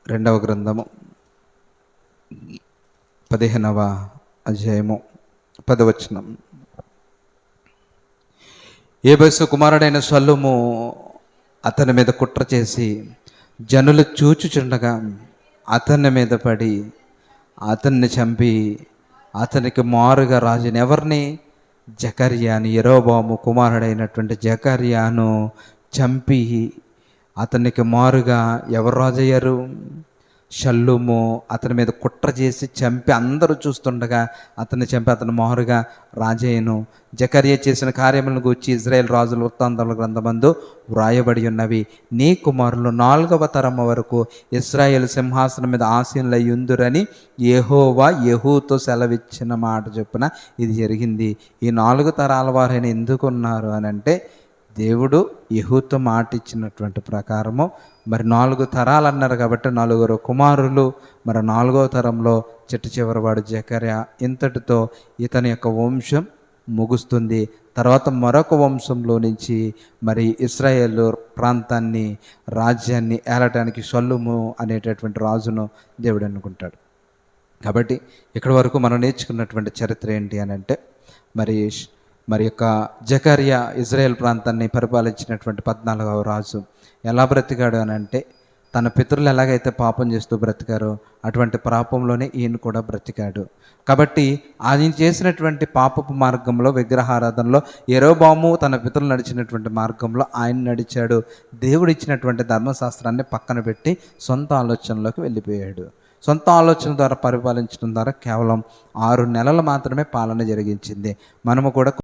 2వ గ్రంథము 15వ అధ్యాయము 10వ వచనం. ఏబేసు కుమారుడైన షల్లూము అతని మీద కుట్ర చేసి జనులు చూచుచుండగా అతని మీద పడి అతన్ని చంపి అతనికి మారుగా రాజుని, ఎవరిని? జకర్యాను, యెరోబాము కుమారుడైనటువంటి జకర్యాను చంపి అతనికి మారుగా ఎవరు రాజయ్యారు? షల్లూము అతని మీద కుట్ర చేసి చంపి అందరూ చూస్తుండగా అతన్ని చంపి అతని మారుగా రాజయ్యను. జకర్యా చేసిన కార్యములను గూర్చి ఇజ్రాయేల్ రాజుల వృత్తాంతముల గ్రంథమందు వ్రాయబడి ఉన్నవి. నీ కుమారులు 4వ తరము వరకు ఇశ్రాయేలు సింహాసనం మీద ఆసీనులయ్యుందురని యెహోవా యెహూతో సెలవిచ్చిన మాట చొప్పున ఇది జరిగింది. ఈ 4 తరాల వారైన ఎందుకున్నారు అని అంటే, దేవుడు యెహూతో మాట ఇచ్చినటువంటి ప్రకారము మరి 4 తరాలు అన్నారు కాబట్టి 4 కుమారులు. మరి 4వ తరంలో చివరివాడు జకర్యా. ఇంతటితో ఇతని యొక్క వంశం ముగుస్తుంది. తర్వాత మరొక వంశంలో నుంచి మరి ఇశ్రాయేలు ప్రాంతాన్ని, రాజ్యాన్ని ఏలటానికి షల్లూము అనేటటువంటి రాజును దేవుడు ఎన్నుకుంటాడు. కాబట్టి ఇక్కడి వరకు మనం నేర్చుకున్నటువంటి చరిత్ర ఏంటి అని అంటే, మరి యొక్క జకర్యా ఇజ్రాయేల్ ప్రాంతాన్ని పరిపాలించినటువంటి 14వ రాజు ఎలా బ్రతికాడు అని అంటే, తన పితరులు ఎలాగైతే పాపం చేస్తూ బ్రతికారో అటువంటి పాపంలోనే ఈయన కూడా బ్రతికాడు. కాబట్టి ఆయన చేసినటువంటి పాపపు మార్గంలో, విగ్రహారాధనలో యెరోబాము తన పితరులు నడిచినటువంటి మార్గంలో ఆయన నడిచాడు. దేవుడు ఇచ్చినటువంటి ధర్మశాస్త్రాన్ని పక్కన పెట్టి సొంత ఆలోచనలోకి వెళ్ళిపోయాడు. సొంత ఆలోచన ద్వారా పరిపాలించడం ద్వారా కేవలం 6 నెలలు మాత్రమే పాలన జరిగించింది. మనము కూడా